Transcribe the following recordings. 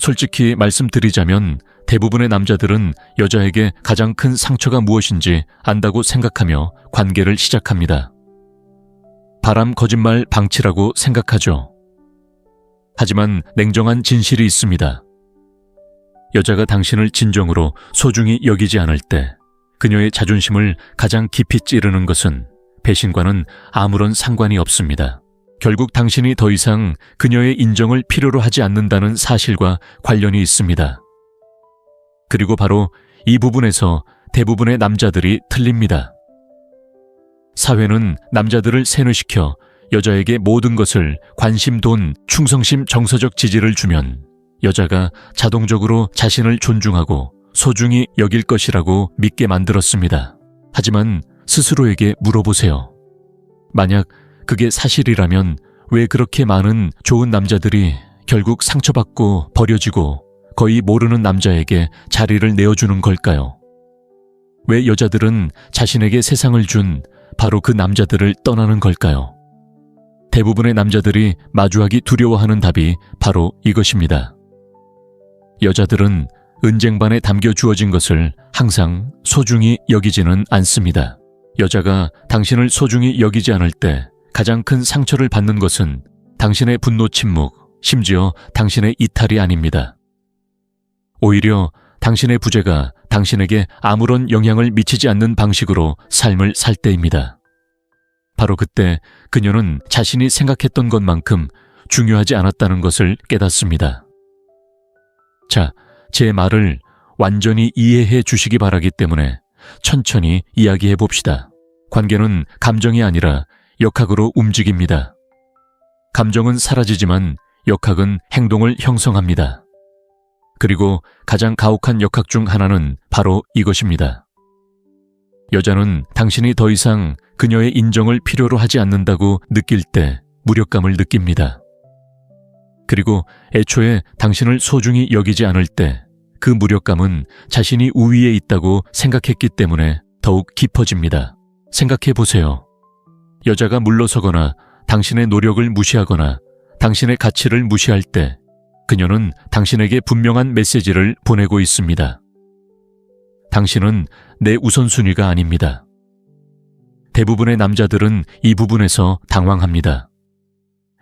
솔직히 말씀드리자면 대부분의 남자들은 여자에게 가장 큰 상처가 무엇인지 안다고 생각하며 관계를 시작합니다. 바람 거짓말 방치라고 생각하죠. 하지만 냉정한 진실이 있습니다. 여자가 당신을 진정으로 소중히 여기지 않을 때 그녀의 자존심을 가장 깊이 찌르는 것은 배신과는 아무런 상관이 없습니다. 결국 당신이 더 이상 그녀의 인정을 필요로 하지 않는다는 사실과 관련이 있습니다. 그리고 바로 이 부분에서 대부분의 남자들이 틀립니다. 사회는 남자들을 세뇌시켜 여자에게 모든 것을 관심, 돈, 충성심, 정서적 지지를 주면 여자가 자동적으로 자신을 존중하고 소중히 여길 것이라고 믿게 만들었습니다. 하지만 스스로에게 물어보세요. 만약 그게 사실이라면 왜 그렇게 많은 좋은 남자들이 결국 상처받고 버려지고 거의 모르는 남자에게 자리를 내어주는 걸까요? 왜 여자들은 자신에게 세상을 준 바로 그 남자들을 떠나는 걸까요? 대부분의 남자들이 마주하기 두려워하는 답이 바로 이것입니다. 여자들은 은쟁반에 담겨 주어진 것을 항상 소중히 여기지는 않습니다. 여자가 당신을 소중히 여기지 않을 때 가장 큰 상처를 받는 것은 당신의 분노 침묵, 심지어 당신의 이탈이 아닙니다. 오히려 당신의 부재가 당신에게 아무런 영향을 미치지 않는 방식으로 삶을 살 때입니다. 바로 그때 그녀는 자신이 생각했던 것만큼 중요하지 않았다는 것을 깨닫습니다. 자, 제 말을 완전히 이해해 주시기 바라기 때문에 천천히 이야기해 봅시다. 관계는 감정이 아니라 역학으로 움직입니다. 감정은 사라지지만 역학은 행동을 형성합니다. 그리고 가장 가혹한 역학 중 하나는 바로 이것입니다. 여자는 당신이 더 이상 그녀의 인정을 필요로 하지 않는다고 느낄 때 무력감을 느낍니다. 그리고 애초에 당신을 소중히 여기지 않을 때 그 무력감은 자신이 우위에 있다고 생각했기 때문에 더욱 깊어집니다. 생각해 보세요. 여자가 물러서거나 당신의 노력을 무시하거나 당신의 가치를 무시할 때 그녀는 당신에게 분명한 메시지를 보내고 있습니다. 당신은 내 우선순위가 아닙니다. 대부분의 남자들은 이 부분에서 당황합니다.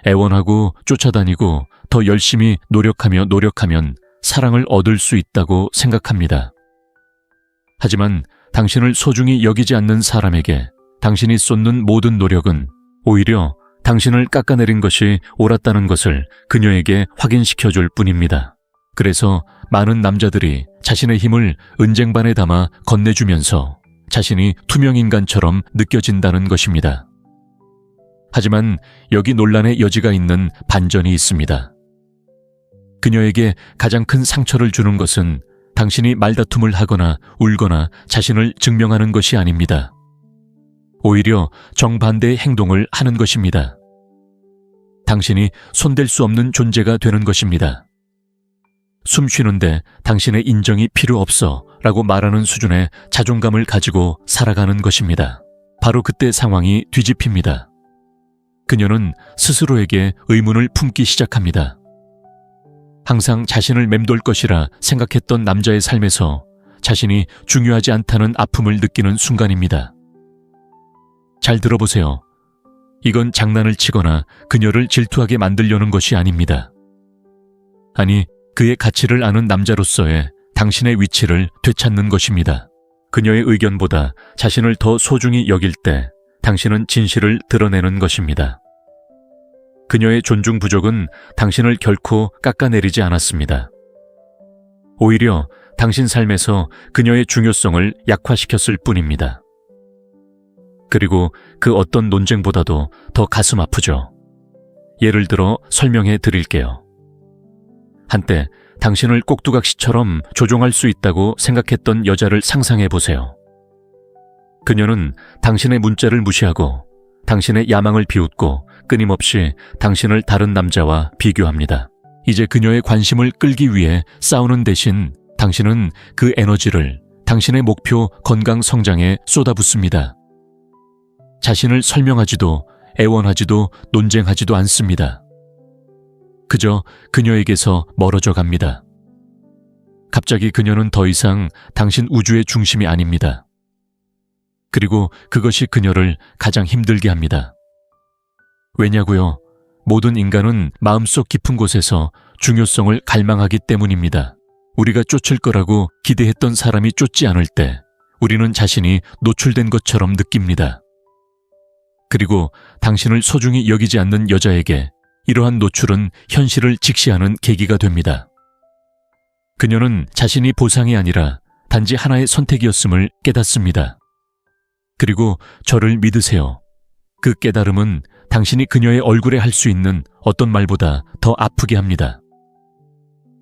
애원하고 쫓아다니고 더 열심히 노력하면 사랑을 얻을 수 있다고 생각합니다. 하지만 당신을 소중히 여기지 않는 사람에게 당신이 쏟는 모든 노력은 오히려 당신을 깎아내린 것이 옳았다는 것을 그녀에게 확인시켜줄 뿐입니다. 그래서 많은 남자들이 자신의 힘을 은쟁반에 담아 건네주면서 자신이 투명인간처럼 느껴진다는 것입니다. 하지만 여기 논란의 여지가 있는 반전이 있습니다. 그녀에게 가장 큰 상처를 주는 것은 당신이 말다툼을 하거나 울거나 자신을 증명하는 것이 아닙니다. 오히려 정반대의 행동을 하는 것입니다. 당신이 손댈 수 없는 존재가 되는 것입니다. 숨 쉬는데 당신의 인정이 필요 없어 라고 말하는 수준의 자존감을 가지고 살아가는 것입니다. 바로 그때 상황이 뒤집힙니다. 그녀는 스스로에게 의문을 품기 시작합니다. 항상 자신을 맴돌 것이라 생각했던 남자의 삶에서 자신이 중요하지 않다는 아픔을 느끼는 순간입니다. 잘 들어보세요. 이건 장난을 치거나 그녀를 질투하게 만들려는 것이 아닙니다. 아니, 그의 가치를 아는 남자로서의 당신의 위치를 되찾는 것입니다. 그녀의 의견보다 자신을 더 소중히 여길 때 당신은 진실을 드러내는 것입니다. 그녀의 존중 부족은 당신을 결코 깎아내리지 않았습니다. 오히려 당신 삶에서 그녀의 중요성을 약화시켰을 뿐입니다. 그리고 그 어떤 논쟁보다도 더 가슴 아프죠. 예를 들어 설명해 드릴게요. 한때 당신을 꼭두각시처럼 조종할 수 있다고 생각했던 여자를 상상해 보세요. 그녀는 당신의 문자를 무시하고 당신의 야망을 비웃고 끊임없이 당신을 다른 남자와 비교합니다. 이제 그녀의 관심을 끌기 위해 싸우는 대신 당신은 그 에너지를 당신의 목표 건강 성장에 쏟아붓습니다. 자신을 설명하지도 애원하지도 논쟁하지도 않습니다. 그저 그녀에게서 멀어져 갑니다. 갑자기 그녀는 더 이상 당신 우주의 중심이 아닙니다. 그리고 그것이 그녀를 가장 힘들게 합니다. 왜냐고요? 모든 인간은 마음속 깊은 곳에서 중요성을 갈망하기 때문입니다. 우리가 쫓을 거라고 기대했던 사람이 쫓지 않을 때 우리는 자신이 노출된 것처럼 느낍니다. 그리고 당신을 소중히 여기지 않는 여자에게 이러한 노출은 현실을 직시하는 계기가 됩니다. 그녀는 자신이 보상이 아니라 단지 하나의 선택이었음을 깨닫습니다. 그리고 저를 믿으세요. 그 깨달음은 당신이 그녀의 얼굴에 할 수 있는 어떤 말보다 더 아프게 합니다.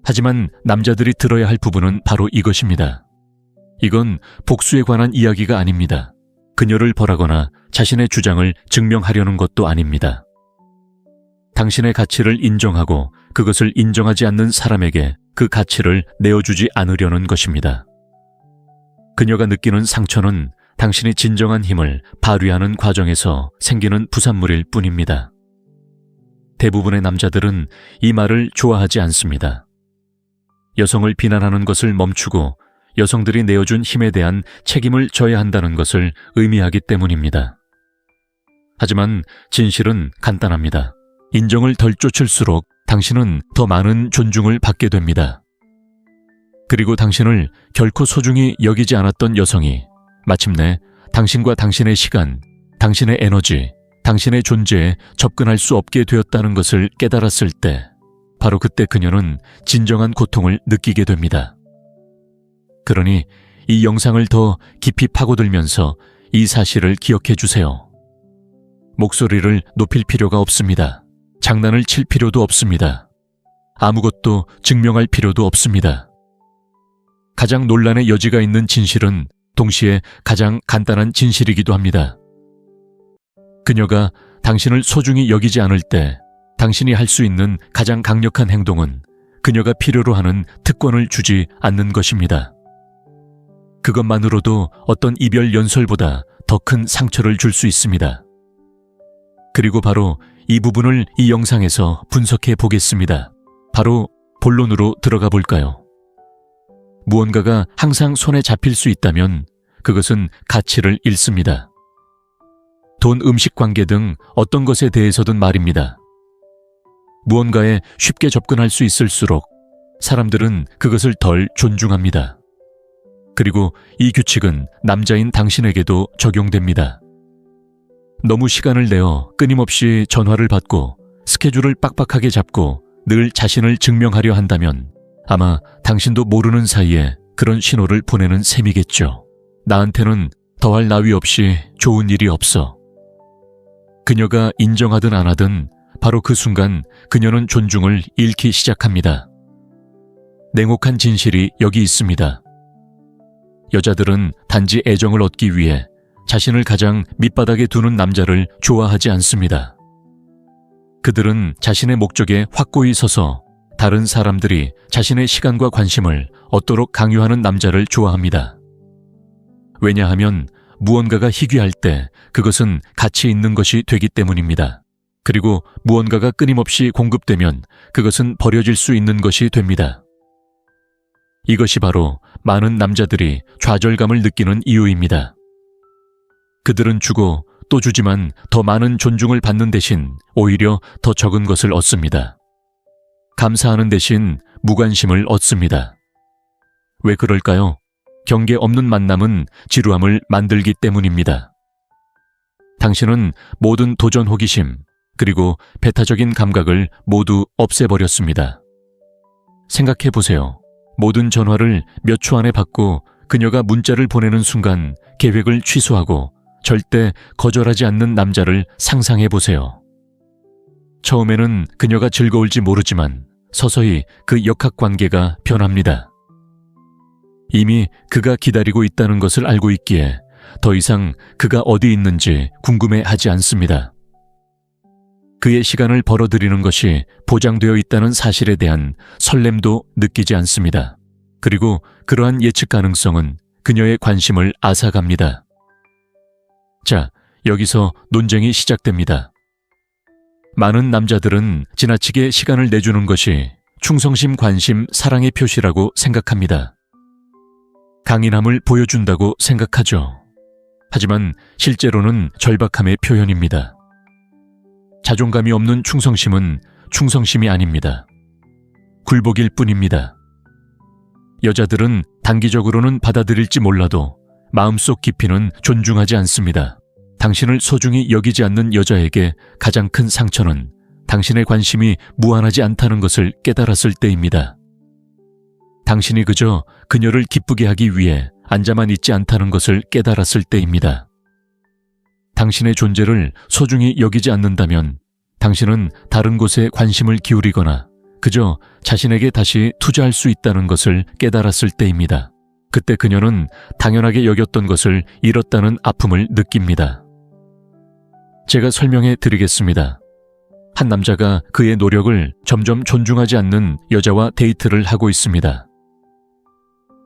하지만 남자들이 들어야 할 부분은 바로 이것입니다. 이건 복수에 관한 이야기가 아닙니다. 그녀를 벌하거나 자신의 주장을 증명하려는 것도 아닙니다. 당신의 가치를 인정하고 그것을 인정하지 않는 사람에게 그 가치를 내어주지 않으려는 것입니다. 그녀가 느끼는 상처는 당신이 진정한 힘을 발휘하는 과정에서 생기는 부산물일 뿐입니다. 대부분의 남자들은 이 말을 좋아하지 않습니다. 여성을 비난하는 것을 멈추고 여성들이 내어준 힘에 대한 책임을 져야 한다는 것을 의미하기 때문입니다. 하지만 진실은 간단합니다. 인정을 덜 쫓을수록 당신은 더 많은 존중을 받게 됩니다. 그리고 당신을 결코 소중히 여기지 않았던 여성이 마침내 당신과 당신의 시간, 당신의 에너지, 당신의 존재에 접근할 수 없게 되었다는 것을 깨달았을 때 바로 그때 그녀는 진정한 고통을 느끼게 됩니다. 그러니 이 영상을 더 깊이 파고들면서 이 사실을 기억해 주세요. 목소리를 높일 필요가 없습니다. 장난을 칠 필요도 없습니다. 아무것도 증명할 필요도 없습니다. 가장 논란의 여지가 있는 진실은 동시에 가장 간단한 진실이기도 합니다. 그녀가 당신을 소중히 여기지 않을 때 당신이 할 수 있는 가장 강력한 행동은 그녀가 필요로 하는 특권을 주지 않는 것입니다. 그것만으로도 어떤 이별 연설보다 더 큰 상처를 줄 수 있습니다. 그리고 바로 이 부분을 이 영상에서 분석해 보겠습니다. 바로 본론으로 들어가 볼까요? 무언가가 항상 손에 잡힐 수 있다면 그것은 가치를 잃습니다. 돈, 음식 관계 등 어떤 것에 대해서든 말입니다. 무언가에 쉽게 접근할 수 있을수록 사람들은 그것을 덜 존중합니다. 그리고 이 규칙은 남자인 당신에게도 적용됩니다. 너무 시간을 내어 끊임없이 전화를 받고 스케줄을 빡빡하게 잡고 늘 자신을 증명하려 한다면 아마 당신도 모르는 사이에 그런 신호를 보내는 셈이겠죠. 나한테는 더할 나위 없이 좋은 일이 없어. 그녀가 인정하든 안 하든 바로 그 순간 그녀는 존중을 잃기 시작합니다. 냉혹한 진실이 여기 있습니다. 여자들은 단지 애정을 얻기 위해 자신을 가장 밑바닥에 두는 남자를 좋아하지 않습니다. 그들은 자신의 목적에 확고히 서서 다른 사람들이 자신의 시간과 관심을 얻도록 강요하는 남자를 좋아합니다. 왜냐하면 무언가가 희귀할 때 그것은 가치 있는 것이 되기 때문입니다. 그리고 무언가가 끊임없이 공급되면 그것은 버려질 수 있는 것이 됩니다. 이것이 바로 많은 남자들이 좌절감을 느끼는 이유입니다. 그들은 주고 또 주지만 더 많은 존중을 받는 대신 오히려 더 적은 것을 얻습니다. 감사하는 대신 무관심을 얻습니다. 왜 그럴까요? 경계 없는 만남은 지루함을 만들기 때문입니다. 당신은 모든 도전 호기심 그리고 배타적인 감각을 모두 없애버렸습니다. 생각해보세요. 모든 전화를 몇 초 안에 받고 그녀가 문자를 보내는 순간 계획을 취소하고 절대 거절하지 않는 남자를 상상해보세요. 처음에는 그녀가 즐거울지 모르지만 서서히 그 역학관계가 변합니다. 이미 그가 기다리고 있다는 것을 알고 있기에 더 이상 그가 어디 있는지 궁금해하지 않습니다. 그의 시간을 벌어들이는 것이 보장되어 있다는 사실에 대한 설렘도 느끼지 않습니다. 그리고 그러한 예측 가능성은 그녀의 관심을 앗아갑니다. 자, 여기서 논쟁이 시작됩니다. 많은 남자들은 지나치게 시간을 내주는 것이 충성심, 관심, 사랑의 표시라고 생각합니다. 강인함을 보여준다고 생각하죠. 하지만 실제로는 절박함의 표현입니다. 자존감이 없는 충성심은 충성심이 아닙니다. 굴복일 뿐입니다. 여자들은 단기적으로는 받아들일지 몰라도 마음속 깊이는 존중하지 않습니다. 당신을 소중히 여기지 않는 여자에게 가장 큰 상처는 당신의 관심이 무한하지 않다는 것을 깨달았을 때입니다. 당신이 그저 그녀를 기쁘게 하기 위해 앉아만 있지 않다는 것을 깨달았을 때입니다. 당신의 존재를 소중히 여기지 않는다면 당신은 다른 곳에 관심을 기울이거나 그저 자신에게 다시 투자할 수 있다는 것을 깨달았을 때입니다. 그때 그녀는 당연하게 여겼던 것을 잃었다는 아픔을 느낍니다. 제가 설명해 드리겠습니다. 한 남자가 그의 노력을 점점 존중하지 않는 여자와 데이트를 하고 있습니다.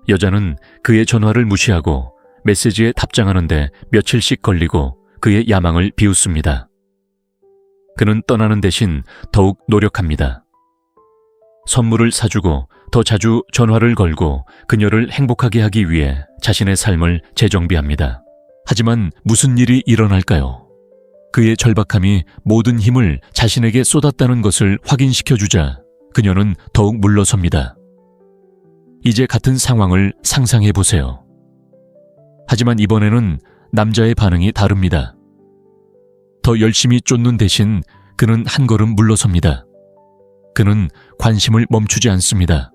여자는 그의 전화를 무시하고 메시지에 답장하는데 며칠씩 걸리고 그의 야망을 비웃습니다. 그는 떠나는 대신 더욱 노력합니다. 선물을 사주고 더 자주 전화를 걸고 그녀를 행복하게 하기 위해 자신의 삶을 재정비합니다. 하지만 무슨 일이 일어날까요? 그의 절박함이 모든 힘을 자신에게 쏟았다는 것을 확인시켜주자 그녀는 더욱 물러섭니다. 이제 같은 상황을 상상해 보세요. 하지만 이번에는 남자의 반응이 다릅니다. 더 열심히 쫓는 대신 그는 한 걸음 물러섭니다. 그는 관심을 멈추지 않습니다.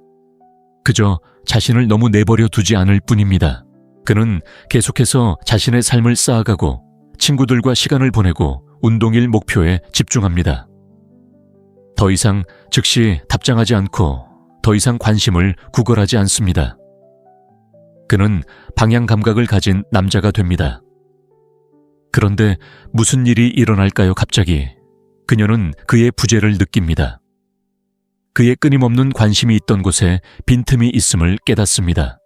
그저 자신을 너무 내버려 두지 않을 뿐입니다. 그는 계속해서 자신의 삶을 쌓아가고 친구들과 시간을 보내고 운동일 목표에 집중합니다. 더 이상 즉시 답장하지 않고 더 이상 관심을 구걸하지 않습니다. 그는 방향 감각을 가진 남자가 됩니다. 그런데 무슨 일이 일어날까요? 갑자기 그녀는 그의 부재를 느낍니다. 그의 끊임없는 관심이 있던 곳에 빈틈이 있음을 깨닫습니다.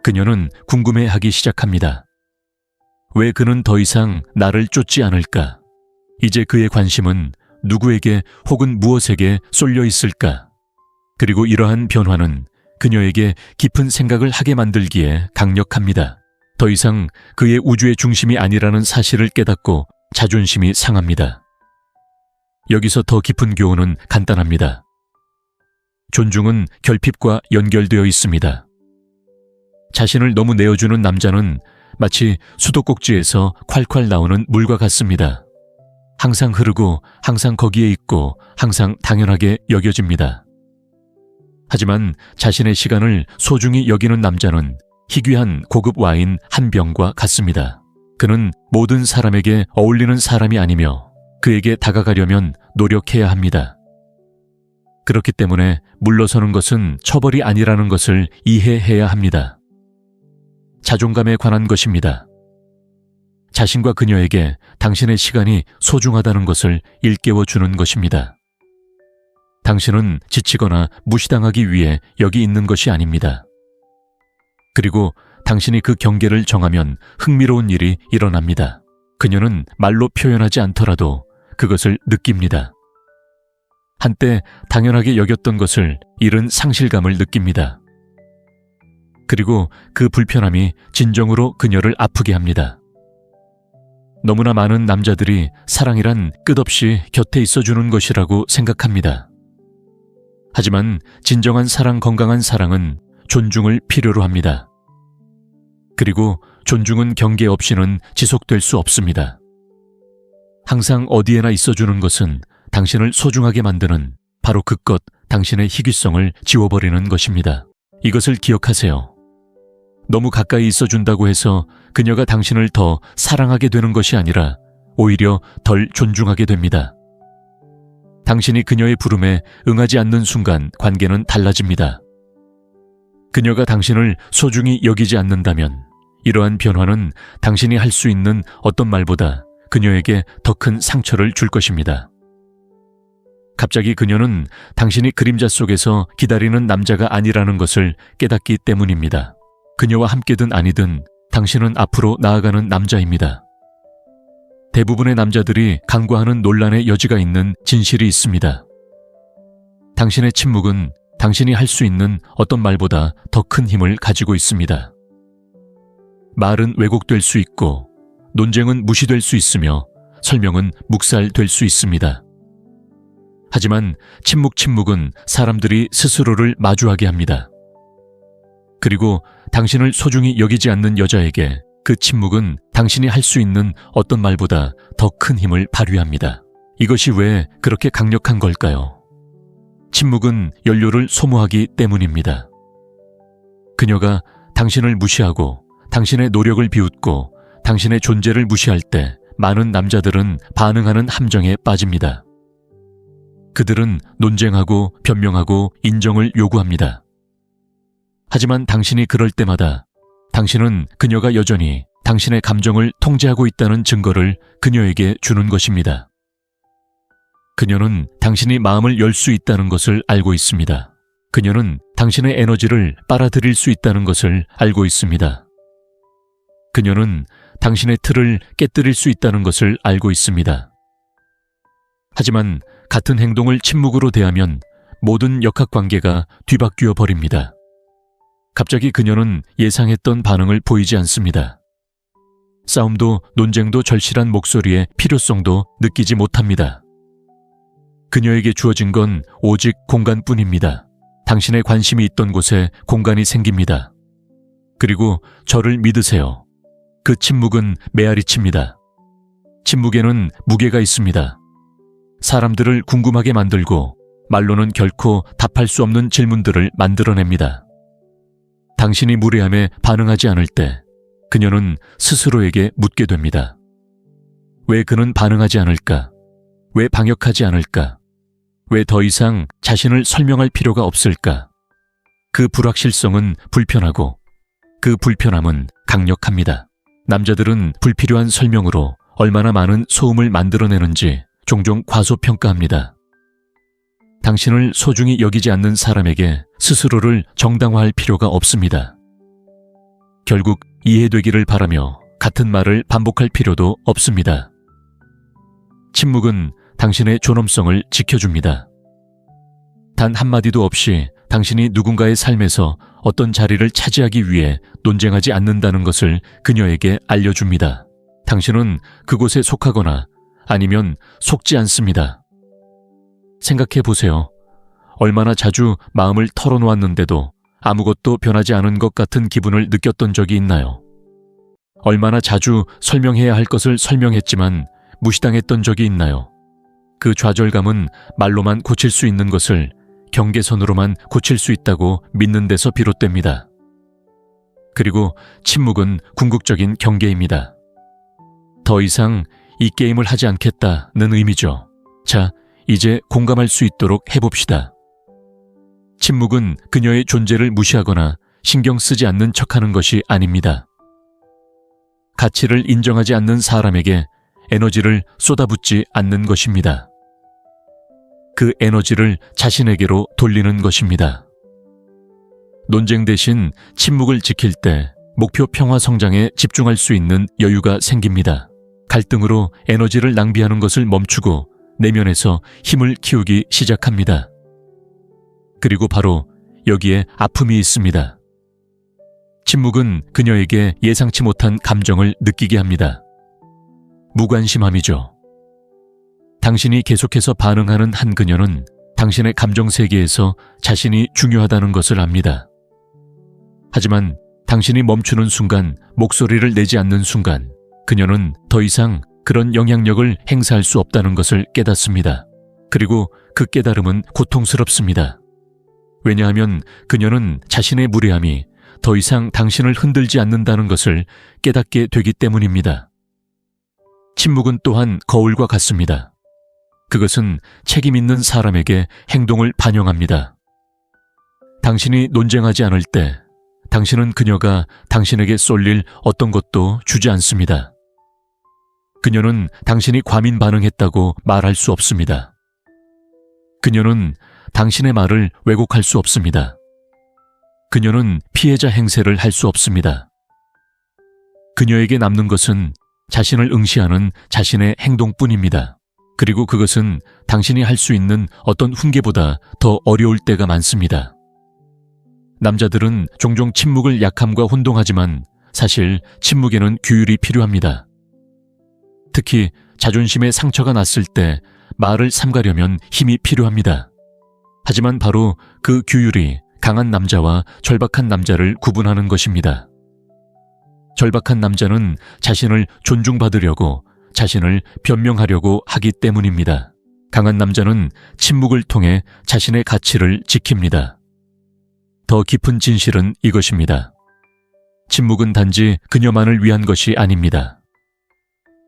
그녀는 궁금해하기 시작합니다. 왜 그는 더 이상 나를 쫓지 않을까? 이제 그의 관심은 누구에게 혹은 무엇에게 쏠려 있을까? 그리고 이러한 변화는 그녀에게 깊은 생각을 하게 만들기에 강력합니다. 더 이상 그의 우주의 중심이 아니라는 사실을 깨닫고 자존심이 상합니다. 여기서 더 깊은 교훈은 간단합니다. 존중은 결핍과 연결되어 있습니다. 자신을 너무 내어주는 남자는 마치 수도꼭지에서 콸콸 나오는 물과 같습니다. 항상 흐르고 항상 거기에 있고 항상 당연하게 여겨집니다. 하지만 자신의 시간을 소중히 여기는 남자는 희귀한 고급 와인 한 병과 같습니다. 그는 모든 사람에게 어울리는 사람이 아니며 그에게 다가가려면 노력해야 합니다. 그렇기 때문에 물러서는 것은 처벌이 아니라는 것을 이해해야 합니다. 자존감에 관한 것입니다. 자신과 그녀에게 당신의 시간이 소중하다는 것을 일깨워 주는 것입니다. 당신은 지치거나 무시당하기 위해 여기 있는 것이 아닙니다. 그리고 당신이 그 경계를 정하면 흥미로운 일이 일어납니다. 그녀는 말로 표현하지 않더라도 그것을 느낍니다. 한때 당연하게 여겼던 것을 잃은 상실감을 느낍니다. 그리고 그 불편함이 진정으로 그녀를 아프게 합니다. 너무나 많은 남자들이 사랑이란 끝없이 곁에 있어주는 것이라고 생각합니다. 하지만 진정한 사랑, 건강한 사랑은 존중을 필요로 합니다. 그리고 존중은 경계 없이는 지속될 수 없습니다. 항상 어디에나 있어주는 것은 당신을 소중하게 만드는 바로 그것, 당신의 희귀성을 지워버리는 것입니다. 이것을 기억하세요. 너무 가까이 있어준다고 해서 그녀가 당신을 더 사랑하게 되는 것이 아니라 오히려 덜 존중하게 됩니다. 당신이 그녀의 부름에 응하지 않는 순간 관계는 달라집니다. 그녀가 당신을 소중히 여기지 않는다면 이러한 변화는 당신이 할 수 있는 어떤 말보다 그녀에게 더 큰 상처를 줄 것입니다. 갑자기 그녀는 당신이 그림자 속에서 기다리는 남자가 아니라는 것을 깨닫기 때문입니다. 그녀와 함께든 아니든 당신은 앞으로 나아가는 남자입니다. 대부분의 남자들이 간과하는 논란의 여지가 있는 진실이 있습니다. 당신의 침묵은 당신이 할 수 있는 어떤 말보다 더 큰 힘을 가지고 있습니다. 말은 왜곡될 수 있고 논쟁은 무시될 수 있으며 설명은 묵살될 수 있습니다. 하지만 침묵은 사람들이 스스로를 마주하게 합니다. 그리고 당신을 소중히 여기지 않는 여자에게 그 침묵은 당신이 할 수 있는 어떤 말보다 더 큰 힘을 발휘합니다. 이것이 왜 그렇게 강력한 걸까요? 침묵은 연료를 소모하기 때문입니다. 그녀가 당신을 무시하고 당신의 노력을 비웃고 당신의 존재를 무시할 때 많은 남자들은 반응하는 함정에 빠집니다. 그들은 논쟁하고 변명하고 인정을 요구합니다. 하지만 당신이 그럴 때마다 당신은 그녀가 여전히 당신의 감정을 통제하고 있다는 증거를 그녀에게 주는 것입니다. 그녀는 당신이 마음을 열 수 있다는 것을 알고 있습니다. 그녀는 당신의 에너지를 빨아들일 수 있다는 것을 알고 있습니다. 그녀는 당신의 틀을 깨뜨릴 수 있다는 것을 알고 있습니다. 하지만 같은 행동을 침묵으로 대하면 모든 역학관계가 뒤바뀌어 버립니다. 갑자기 그녀는 예상했던 반응을 보이지 않습니다. 싸움도 논쟁도 절실한 목소리의 필요성도 느끼지 못합니다. 그녀에게 주어진 건 오직 공간뿐입니다. 당신의 관심이 있던 곳에 공간이 생깁니다. 그리고 저를 믿으세요. 그 침묵은 메아리칩니다. 침묵에는 무게가 있습니다. 사람들을 궁금하게 만들고 말로는 결코 답할 수 없는 질문들을 만들어냅니다. 당신이 무례함에 반응하지 않을 때 그녀는 스스로에게 묻게 됩니다. 왜 그는 반응하지 않을까? 왜 방역하지 않을까? 왜 더 이상 자신을 설명할 필요가 없을까? 그 불확실성은 불편하고 그 불편함은 강력합니다. 남자들은 불필요한 설명으로 얼마나 많은 소음을 만들어내는지 종종 과소평가합니다. 당신을 소중히 여기지 않는 사람에게 스스로를 정당화할 필요가 없습니다. 결국 이해되기를 바라며 같은 말을 반복할 필요도 없습니다. 침묵은 당신의 존엄성을 지켜줍니다. 단 한마디도 없이 당신이 누군가의 삶에서 어떤 자리를 차지하기 위해 논쟁하지 않는다는 것을 그녀에게 알려줍니다. 당신은 그곳에 속하거나 아니면 속지 않습니다. 생각해 보세요. 얼마나 자주 마음을 털어놓았는데도 아무것도 변하지 않은 것 같은 기분을 느꼈던 적이 있나요? 얼마나 자주 설명해야 할 것을 설명했지만 무시당했던 적이 있나요? 그 좌절감은 말로만 고칠 수 있는 것을 경계선으로만 고칠 수 있다고 믿는 데서 비롯됩니다. 그리고 침묵은 궁극적인 경계입니다. 더 이상 이 게임을 하지 않겠다는 의미죠. 자, 이제 공감할 수 있도록 해봅시다. 침묵은 그녀의 존재를 무시하거나 신경 쓰지 않는 척하는 것이 아닙니다. 가치를 인정하지 않는 사람에게 에너지를 쏟아붓지 않는 것입니다. 그 에너지를 자신에게로 돌리는 것입니다. 논쟁 대신 침묵을 지킬 때 목표 평화 성장에 집중할 수 있는 여유가 생깁니다. 갈등으로 에너지를 낭비하는 것을 멈추고 내면에서 힘을 키우기 시작합니다. 그리고 바로 여기에 아픔이 있습니다. 침묵은 그녀에게 예상치 못한 감정을 느끼게 합니다. 무관심함이죠. 당신이 계속해서 반응하는 한 그녀는 당신의 감정 세계에서 자신이 중요하다는 것을 압니다. 하지만 당신이 멈추는 순간, 목소리를 내지 않는 순간, 그녀는 더 이상 그런 영향력을 행사할 수 없다는 것을 깨닫습니다. 그리고 그 깨달음은 고통스럽습니다. 왜냐하면 그녀는 자신의 무례함이 더 이상 당신을 흔들지 않는다는 것을 깨닫게 되기 때문입니다. 침묵은 또한 거울과 같습니다. 그것은 책임 있는 사람에게 행동을 반영합니다. 당신이 논쟁하지 않을 때 당신은 그녀가 당신에게 쏠릴 어떤 것도 주지 않습니다. 그녀는 당신이 과민 반응했다고 말할 수 없습니다. 그녀는 당신의 말을 왜곡할 수 없습니다. 그녀는 피해자 행세를 할 수 없습니다. 그녀에게 남는 것은 자신을 응시하는 자신의 행동뿐입니다. 그리고 그것은 당신이 할 수 있는 어떤 훈계보다 더 어려울 때가 많습니다. 남자들은 종종 침묵을 약함과 혼동하지만 사실 침묵에는 규율이 필요합니다. 특히 자존심에 상처가 났을 때 말을 삼가려면 힘이 필요합니다. 하지만 바로 그 규율이 강한 남자와 절박한 남자를 구분하는 것입니다. 절박한 남자는 자신을 존중받으려고, 자신을 변명하려고 하기 때문입니다. 강한 남자는 침묵을 통해 자신의 가치를 지킵니다. 더 깊은 진실은 이것입니다. 침묵은 단지 그녀만을 위한 것이 아닙니다.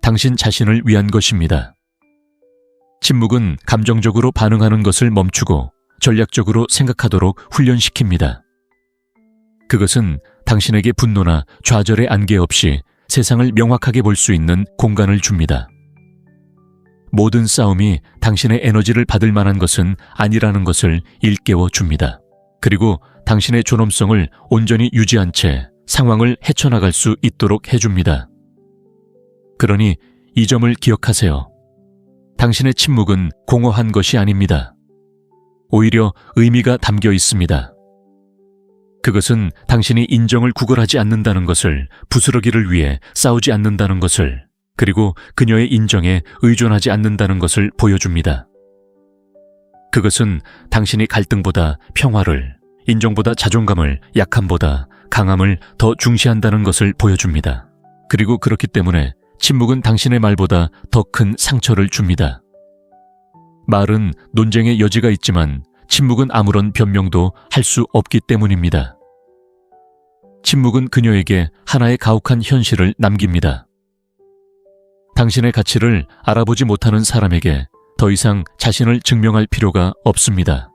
당신 자신을 위한 것입니다. 침묵은 감정적으로 반응하는 것을 멈추고 전략적으로 생각하도록 훈련시킵니다. 그것은 당신에게 분노나 좌절의 안개 없이 세상을 명확하게 볼 수 있는 공간을 줍니다. 모든 싸움이 당신의 에너지를 받을 만한 것은 아니라는 것을 일깨워 줍니다. 그리고 당신의 존엄성을 온전히 유지한 채 상황을 헤쳐나갈 수 있도록 해줍니다. 그러니 이 점을 기억하세요. 당신의 침묵은 공허한 것이 아닙니다. 오히려 의미가 담겨 있습니다. 그것은 당신이 인정을 구걸하지 않는다는 것을, 부스러기를 위해 싸우지 않는다는 것을, 그리고 그녀의 인정에 의존하지 않는다는 것을 보여줍니다. 그것은 당신이 갈등보다 평화를, 인정보다 자존감을, 약함보다 강함을 더 중시한다는 것을 보여줍니다. 그리고 그렇기 때문에 침묵은 당신의 말보다 더 큰 상처를 줍니다. 말은 논쟁의 여지가 있지만 침묵은 아무런 변명도 할 수 없기 때문입니다. 침묵은 그녀에게 하나의 가혹한 현실을 남깁니다. 당신의 가치를 알아보지 못하는 사람에게 더 이상 자신을 증명할 필요가 없습니다.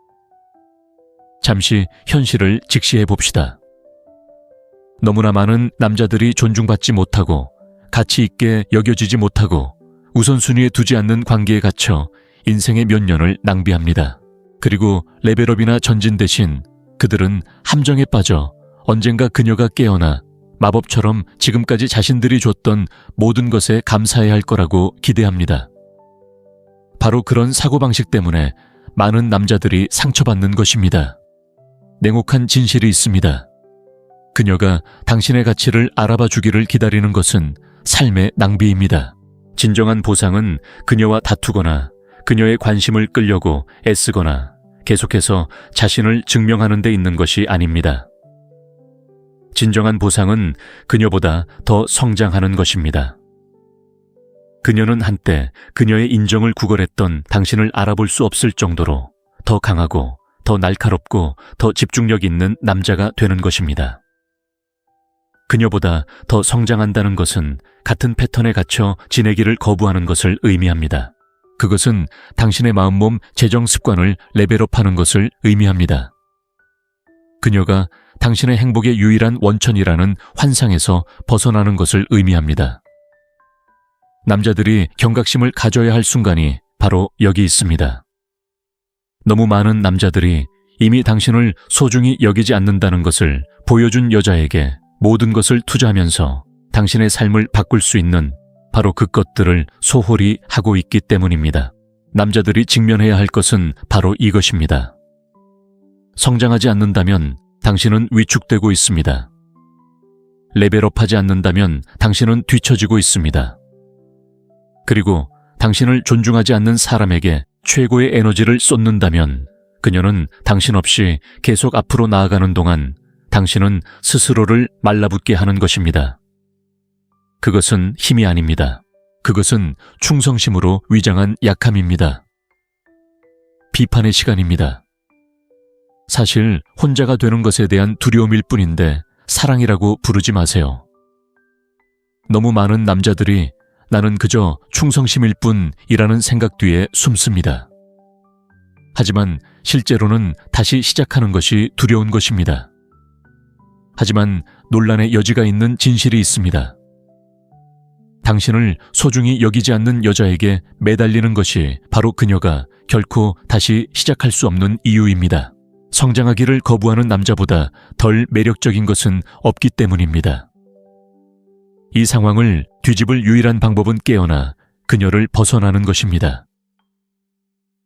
잠시 현실을 직시해 봅시다. 너무나 많은 남자들이 존중받지 못하고 가치 있게 여겨지지 못하고 우선순위에 두지 않는 관계에 갇혀 인생의 몇 년을 낭비합니다. 그리고 레벨업이나 전진 대신 그들은 함정에 빠져 언젠가 그녀가 깨어나 마법처럼 지금까지 자신들이 줬던 모든 것에 감사해야 할 거라고 기대합니다. 바로 그런 사고방식 때문에 많은 남자들이 상처받는 것입니다. 냉혹한 진실이 있습니다. 그녀가 당신의 가치를 알아봐 주기를 기다리는 것은 삶의 낭비입니다. 진정한 보상은 그녀와 다투거나 그녀의 관심을 끌려고 애쓰거나 계속해서 자신을 증명하는 데 있는 것이 아닙니다. 진정한 보상은 그녀보다 더 성장하는 것입니다. 그녀는 한때 그녀의 인정을 구걸했던 당신을 알아볼 수 없을 정도로 더 강하고 더 날카롭고 더 집중력 있는 남자가 되는 것입니다. 그녀보다 더 성장한다는 것은 같은 패턴에 갇혀 지내기를 거부하는 것을 의미합니다. 그것은 당신의 마음몸 재정 습관을 레벨업하는 것을 의미합니다. 그녀가 당신의 행복의 유일한 원천이라는 환상에서 벗어나는 것을 의미합니다. 남자들이 경각심을 가져야 할 순간이 바로 여기 있습니다. 너무 많은 남자들이 이미 당신을 소중히 여기지 않는다는 것을 보여준 여자에게 모든 것을 투자하면서 당신의 삶을 바꿀 수 있는 바로 그 것들을 소홀히 하고 있기 때문입니다. 남자들이 직면해야 할 것은 바로 이것입니다. 성장하지 않는다면 당신은 위축되고 있습니다. 레벨업하지 않는다면 당신은 뒤처지고 있습니다. 그리고 당신을 존중하지 않는 사람에게 최고의 에너지를 쏟는다면 그녀는 당신 없이 계속 앞으로 나아가는 동안 당신은 스스로를 말라붙게 하는 것입니다. 그것은 힘이 아닙니다. 그것은 충성심으로 위장한 약함입니다. 비판의 시간입니다. 사실 혼자가 되는 것에 대한 두려움일 뿐인데 사랑이라고 부르지 마세요. 너무 많은 남자들이 나는 그저 충성심일 뿐이라는 생각 뒤에 숨습니다. 하지만 실제로는 다시 시작하는 것이 두려운 것입니다. 하지만 논란의 여지가 있는 진실이 있습니다. 당신을 소중히 여기지 않는 여자에게 매달리는 것이 바로 그녀가 결코 다시 시작할 수 없는 이유입니다. 성장하기를 거부하는 남자보다 덜 매력적인 것은 없기 때문입니다. 이 상황을 뒤집을 유일한 방법은 깨어나 그녀를 벗어나는 것입니다.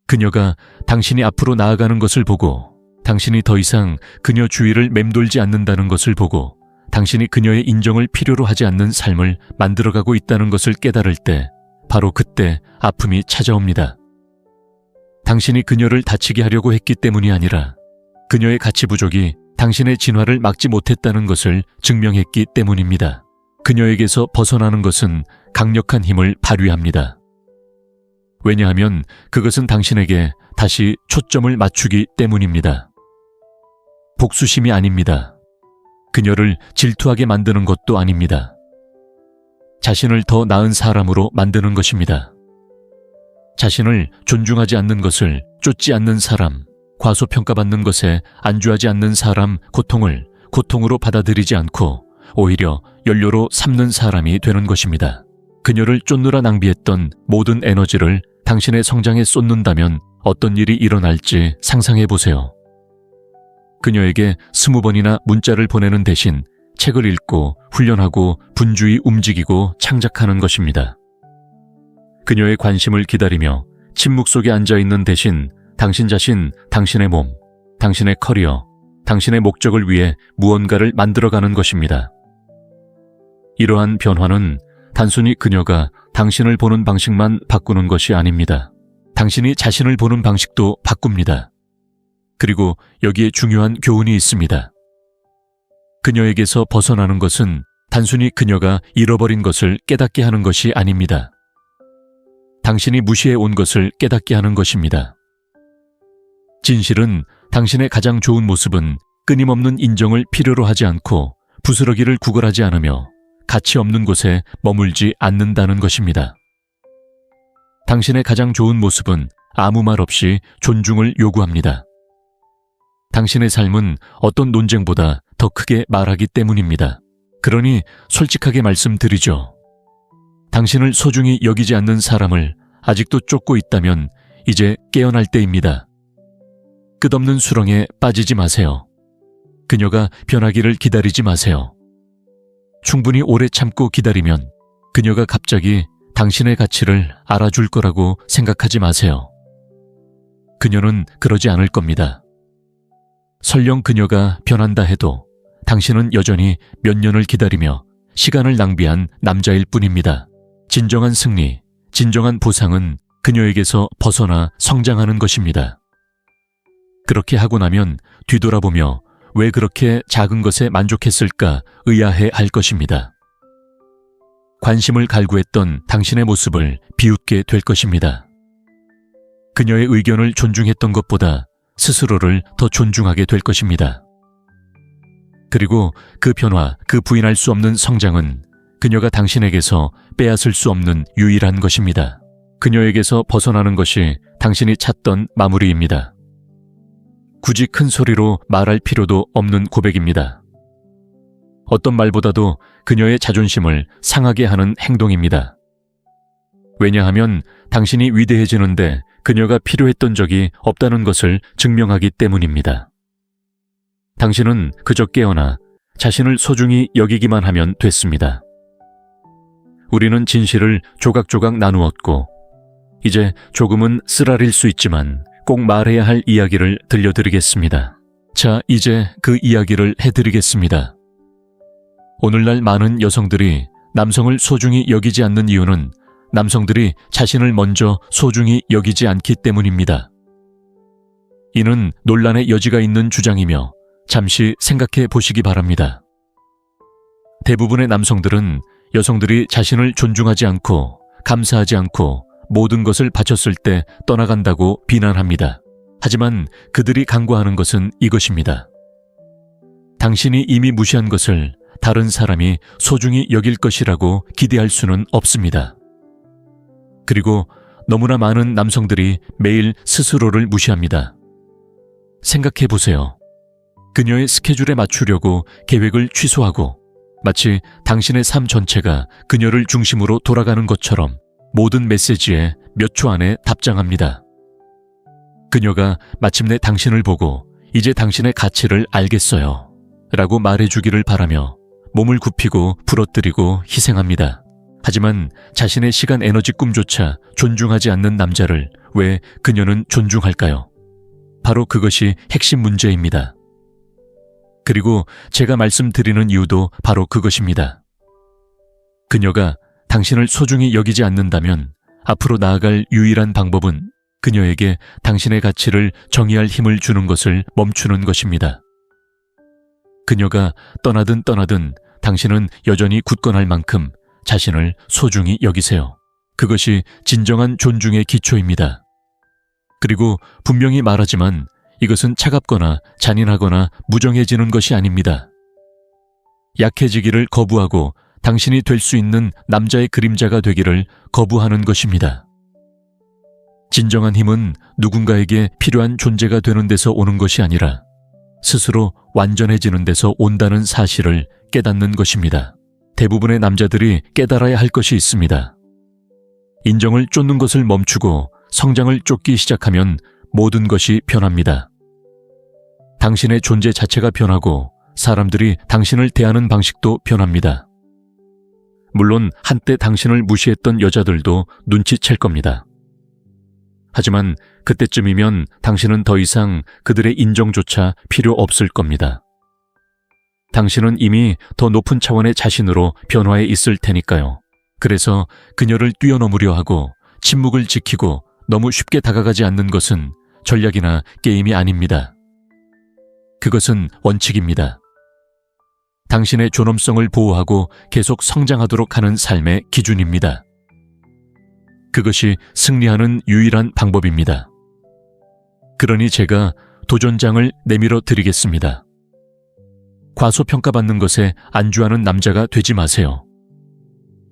그녀가 당신이 앞으로 나아가는 것을 보고, 당신이 더 이상 그녀 주위를 맴돌지 않는다는 것을 보고, 당신이 그녀의 인정을 필요로 하지 않는 삶을 만들어가고 있다는 것을 깨달을 때, 바로 그때 아픔이 찾아옵니다. 당신이 그녀를 다치게 하려고 했기 때문이 아니라 그녀의 가치 부족이 당신의 진화를 막지 못했다는 것을 증명했기 때문입니다. 그녀에게서 벗어나는 것은 강력한 힘을 발휘합니다. 왜냐하면 그것은 당신에게 다시 초점을 맞추기 때문입니다. 복수심이 아닙니다. 그녀를 질투하게 만드는 것도 아닙니다. 자신을 더 나은 사람으로 만드는 것입니다. 자신을 존중하지 않는 것을 쫓지 않는 사람, 과소평가받는 것에 안주하지 않는 사람 고통을 고통으로 받아들이지 않고 오히려 연료로 삼는 사람이 되는 것입니다. 그녀를 쫓느라 낭비했던 모든 에너지를 당신의 성장에 쏟는다면 어떤 일이 일어날지 상상해 보세요. 그녀에게 20번이나 문자를 보내는 대신 책을 읽고 훈련하고 분주히 움직이고 창작하는 것입니다. 그녀의 관심을 기다리며 침묵 속에 앉아있는 대신 당신 자신, 당신의 몸, 당신의 커리어, 당신의 목적을 위해 무언가를 만들어가는 것입니다. 이러한 변화는 단순히 그녀가 당신을 보는 방식만 바꾸는 것이 아닙니다. 당신이 자신을 보는 방식도 바꿉니다. 그리고 여기에 중요한 교훈이 있습니다. 그녀에게서 벗어나는 것은 단순히 그녀가 잃어버린 것을 깨닫게 하는 것이 아닙니다. 당신이 무시해 온 것을 깨닫게 하는 것입니다. 진실은 당신의 가장 좋은 모습은 끊임없는 인정을 필요로 하지 않고 부스러기를 구걸하지 않으며 가치 없는 곳에 머물지 않는다는 것입니다. 당신의 가장 좋은 모습은 아무 말 없이 존중을 요구합니다. 당신의 삶은 어떤 논쟁보다 더 크게 말하기 때문입니다. 그러니 솔직하게 말씀드리죠. 당신을 소중히 여기지 않는 사람을 아직도 쫓고 있다면 이제 깨어날 때입니다. 끝없는 수렁에 빠지지 마세요. 그녀가 변하기를 기다리지 마세요. 충분히 오래 참고 기다리면 그녀가 갑자기 당신의 가치를 알아줄 거라고 생각하지 마세요. 그녀는 그러지 않을 겁니다. 설령 그녀가 변한다 해도 당신은 여전히 몇 년을 기다리며 시간을 낭비한 남자일 뿐입니다. 진정한 승리, 진정한 보상은 그녀에게서 벗어나 성장하는 것입니다. 그렇게 하고 나면 뒤돌아보며 왜 그렇게 작은 것에 만족했을까 의아해 할 것입니다. 관심을 갈구했던 당신의 모습을 비웃게 될 것입니다. 그녀의 의견을 존중했던 것보다 스스로를 더 존중하게 될 것입니다. 그리고 그 변화, 그 부인할 수 없는 성장은 그녀가 당신에게서 빼앗을 수 없는 유일한 것입니다. 그녀에게서 벗어나는 것이 당신이 찾던 마무리입니다. 굳이 큰 소리로 말할 필요도 없는 고백입니다. 어떤 말보다도 그녀의 자존심을 상하게 하는 행동입니다. 왜냐하면 당신이 위대해지는데 그녀가 필요했던 적이 없다는 것을 증명하기 때문입니다. 당신은 그저 깨어나 자신을 소중히 여기기만 하면 됐습니다. 우리는 진실을 조각조각 나누었고 이제 조금은 쓰라릴 수 있지만 꼭 말해야 할 이야기를 들려드리겠습니다. 자, 이제 그 이야기를 해드리겠습니다. 오늘날 많은 여성들이 남성을 소중히 여기지 않는 이유는 남성들이 자신을 먼저 소중히 여기지 않기 때문입니다. 이는 논란의 여지가 있는 주장이며 잠시 생각해 보시기 바랍니다. 대부분의 남성들은 여성들이 자신을 존중하지 않고 감사하지 않고 모든 것을 바쳤을 때 떠나간다고 비난합니다. 하지만 그들이 간과하는 것은 이것입니다. 당신이 이미 무시한 것을 다른 사람이 소중히 여길 것이라고 기대할 수는 없습니다. 그리고 너무나 많은 남성들이 매일 스스로를 무시합니다. 생각해 보세요. 그녀의 스케줄에 맞추려고 계획을 취소하고 마치 당신의 삶 전체가 그녀를 중심으로 돌아가는 것처럼 모든 메시지에 몇 초 안에 답장합니다. 그녀가 마침내 당신을 보고 이제 당신의 가치를 알겠어요 라고 말해주기를 바라며 몸을 굽히고 부러뜨리고 희생합니다. 하지만 자신의 시간 에너지 꿈조차 존중하지 않는 남자를 왜 그녀는 존중할까요? 바로 그것이 핵심 문제입니다. 그리고 제가 말씀드리는 이유도 바로 그것입니다. 그녀가 당신을 소중히 여기지 않는다면 앞으로 나아갈 유일한 방법은 그녀에게 당신의 가치를 정의할 힘을 주는 것을 멈추는 것입니다. 그녀가 떠나든 당신은 여전히 굳건할 만큼 자신을 소중히 여기세요. 그것이 진정한 존중의 기초입니다. 그리고 분명히 말하지만 이것은 차갑거나 잔인하거나 무정해지는 것이 아닙니다. 약해지기를 거부하고 당신이 될 수 있는 남자의 그림자가 되기를 거부하는 것입니다. 진정한 힘은 누군가에게 필요한 존재가 되는 데서 오는 것이 아니라 스스로 완전해지는 데서 온다는 사실을 깨닫는 것입니다. 대부분의 남자들이 깨달아야 할 것이 있습니다. 인정을 쫓는 것을 멈추고 성장을 쫓기 시작하면 모든 것이 변합니다. 당신의 존재 자체가 변하고 사람들이 당신을 대하는 방식도 변합니다. 물론 한때 당신을 무시했던 여자들도 눈치챌 겁니다. 하지만 그때쯤이면 당신은 더 이상 그들의 인정조차 필요 없을 겁니다. 당신은 이미 더 높은 차원의 자신으로 변화해 있을 테니까요. 그래서 그녀를 뛰어넘으려 하고 침묵을 지키고 너무 쉽게 다가가지 않는 것은 전략이나 게임이 아닙니다. 그것은 원칙입니다. 당신의 존엄성을 보호하고 계속 성장하도록 하는 삶의 기준입니다. 그것이 승리하는 유일한 방법입니다. 그러니 제가 도전장을 내밀어 드리겠습니다. 과소평가받는 것에 안주하는 남자가 되지 마세요.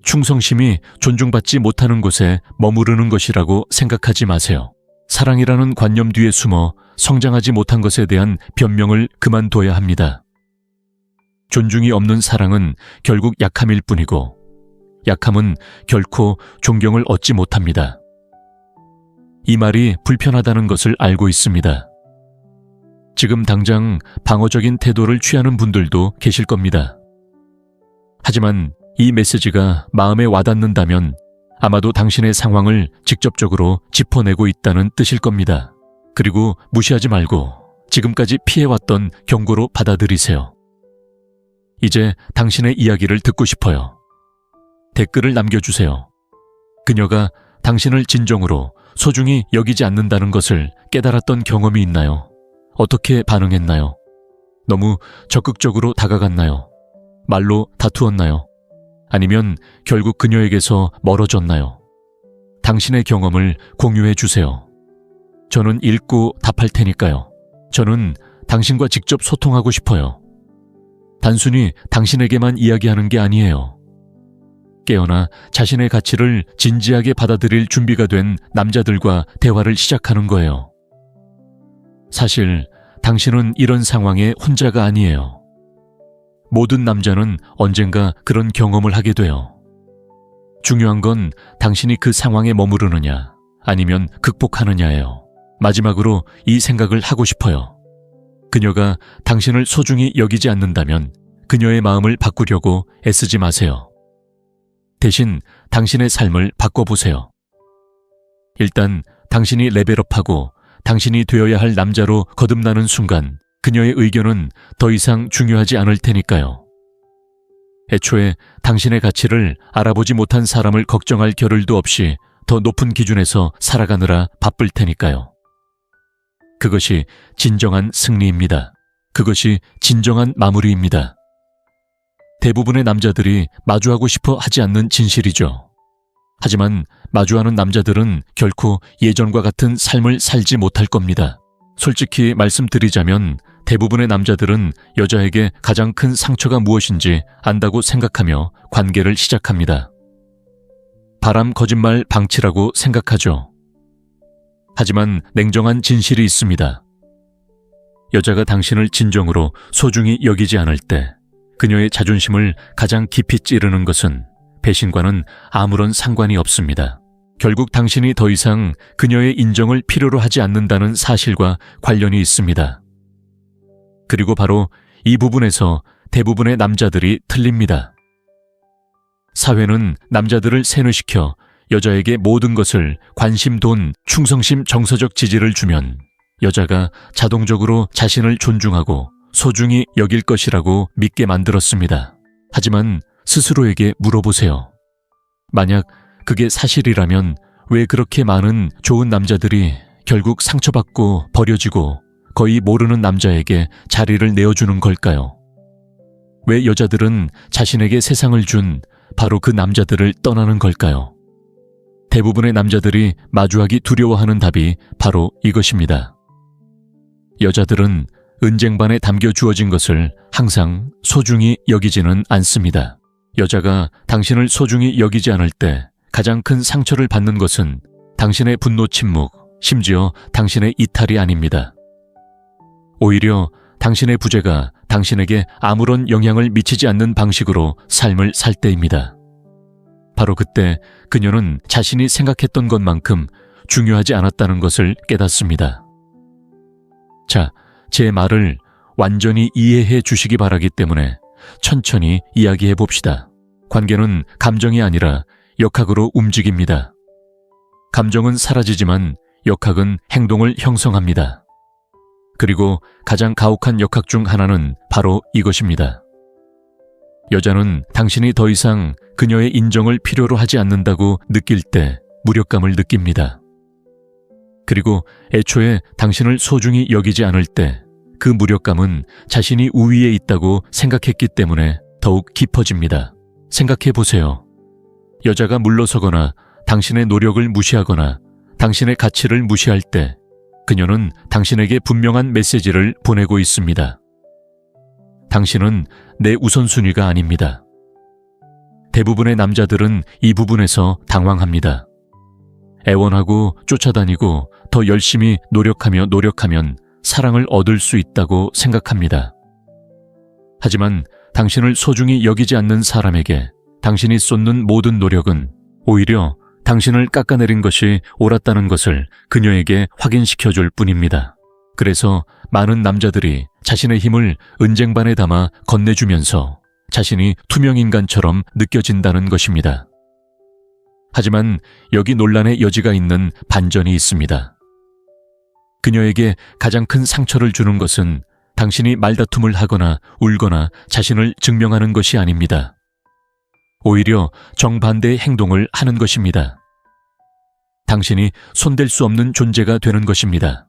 충성심이 존중받지 못하는 곳에 머무르는 것이라고 생각하지 마세요. 사랑이라는 관념 뒤에 숨어 성장하지 못한 것에 대한 변명을 그만둬야 합니다. 존중이 없는 사랑은 결국 약함일 뿐이고 약함은 결코 존경을 얻지 못합니다. 이 말이 불편하다는 것을 알고 있습니다. 지금 당장 방어적인 태도를 취하는 분들도 계실 겁니다. 하지만 이 메시지가 마음에 와닿는다면 아마도 당신의 상황을 직접적으로 짚어내고 있다는 뜻일 겁니다. 그리고 무시하지 말고 지금까지 피해왔던 경고로 받아들이세요. 이제 당신의 이야기를 듣고 싶어요. 댓글을 남겨주세요. 그녀가 당신을 진정으로 소중히 여기지 않는다는 것을 깨달았던 경험이 있나요? 어떻게 반응했나요? 너무 적극적으로 다가갔나요? 말로 다투었나요? 아니면 결국 그녀에게서 멀어졌나요? 당신의 경험을 공유해 주세요. 저는 읽고 답할 테니까요. 저는 당신과 직접 소통하고 싶어요. 단순히 당신에게만 이야기하는 게 아니에요. 깨어나 자신의 가치를 진지하게 받아들일 준비가 된 남자들과 대화를 시작하는 거예요. 사실 당신은 이런 상황에 혼자가 아니에요. 모든 남자는 언젠가 그런 경험을 하게 돼요. 중요한 건 당신이 그 상황에 머무르느냐 아니면 극복하느냐예요. 마지막으로 이 생각을 하고 싶어요. 그녀가 당신을 소중히 여기지 않는다면 그녀의 마음을 바꾸려고 애쓰지 마세요. 대신 당신의 삶을 바꿔보세요. 일단 당신이 레벨업하고 당신이 되어야 할 남자로 거듭나는 순간 그녀의 의견은 더 이상 중요하지 않을 테니까요. 애초에 당신의 가치를 알아보지 못한 사람을 걱정할 겨를도 없이 더 높은 기준에서 살아가느라 바쁠 테니까요. 그것이 진정한 승리입니다. 그것이 진정한 마무리입니다. 대부분의 남자들이 마주하고 싶어 하지 않는 진실이죠. 하지만 마주하는 남자들은 결코 예전과 같은 삶을 살지 못할 겁니다. 솔직히 말씀드리자면 대부분의 남자들은 여자에게 가장 큰 상처가 무엇인지 안다고 생각하며 관계를 시작합니다. 바람, 거짓말, 방치라고 생각하죠. 하지만 냉정한 진실이 있습니다. 여자가 당신을 진정으로 소중히 여기지 않을 때 그녀의 자존심을 가장 깊이 찌르는 것은 배신과는 아무런 상관이 없습니다. 결국 당신이 더 이상 그녀의 인정을 필요로 하지 않는다는 사실과 관련이 있습니다. 그리고 바로 이 부분에서 대부분의 남자들이 틀립니다. 사회는 남자들을 세뇌시켜 여자에게 모든 것을 관심, 돈, 충성심, 정서적 지지를 주면 여자가 자동적으로 자신을 존중하고 소중히 여길 것이라고 믿게 만들었습니다. 하지만 스스로에게 물어보세요. 만약 그게 사실이라면 왜 그렇게 많은 좋은 남자들이 결국 상처받고 버려지고 거의 모르는 남자에게 자리를 내어주는 걸까요? 왜 여자들은 자신에게 세상을 준 바로 그 남자들을 떠나는 걸까요? 대부분의 남자들이 마주하기 두려워하는 답이 바로 이것입니다. 여자들은 은쟁반에 담겨 주어진 것을 항상 소중히 여기지는 않습니다. 여자가 당신을 소중히 여기지 않을 때 가장 큰 상처를 받는 것은 당신의 분노 침묵, 심지어 당신의 이탈이 아닙니다. 오히려 당신의 부재가 당신에게 아무런 영향을 미치지 않는 방식으로 삶을 살 때입니다. 바로 그때 그녀는 자신이 생각했던 것만큼 중요하지 않았다는 것을 깨닫습니다. 자, 제 말을 완전히 이해해 주시기 바라기 때문에 천천히 이야기해 봅시다. 관계는 감정이 아니라 역학으로 움직입니다. 감정은 사라지지만 역학은 행동을 형성합니다. 그리고 가장 가혹한 역학 중 하나는 바로 이것입니다. 여자는 당신이 더 이상 그녀의 인정을 필요로 하지 않는다고 느낄 때 무력감을 느낍니다. 그리고 애초에 당신을 소중히 여기지 않을 때 그 무력감은 자신이 우위에 있다고 생각했기 때문에 더욱 깊어집니다. 생각해 보세요. 여자가 물러서거나 당신의 노력을 무시하거나 당신의 가치를 무시할 때 그녀는 당신에게 분명한 메시지를 보내고 있습니다. 당신은 내 우선순위가 아닙니다. 대부분의 남자들은 이 부분에서 당황합니다. 애원하고 쫓아다니고 더 열심히 노력하면 사랑을 얻을 수 있다고 생각합니다. 하지만 당신을 소중히 여기지 않는 사람에게 당신이 쏟는 모든 노력은 오히려 당신을 깎아내린 것이 옳았다는 것을 그녀에게 확인시켜줄 뿐입니다. 그래서 많은 남자들이 자신의 힘을 은쟁반에 담아 건네주면서 자신이 투명인간처럼 느껴진다는 것입니다. 하지만 여기 논란의 여지가 있는 반전이 있습니다. 그녀에게 가장 큰 상처를 주는 것은 당신이 말다툼을 하거나 울거나 자신을 증명하는 것이 아닙니다. 오히려 정반대의 행동을 하는 것입니다. 당신이 손댈 수 없는 존재가 되는 것입니다.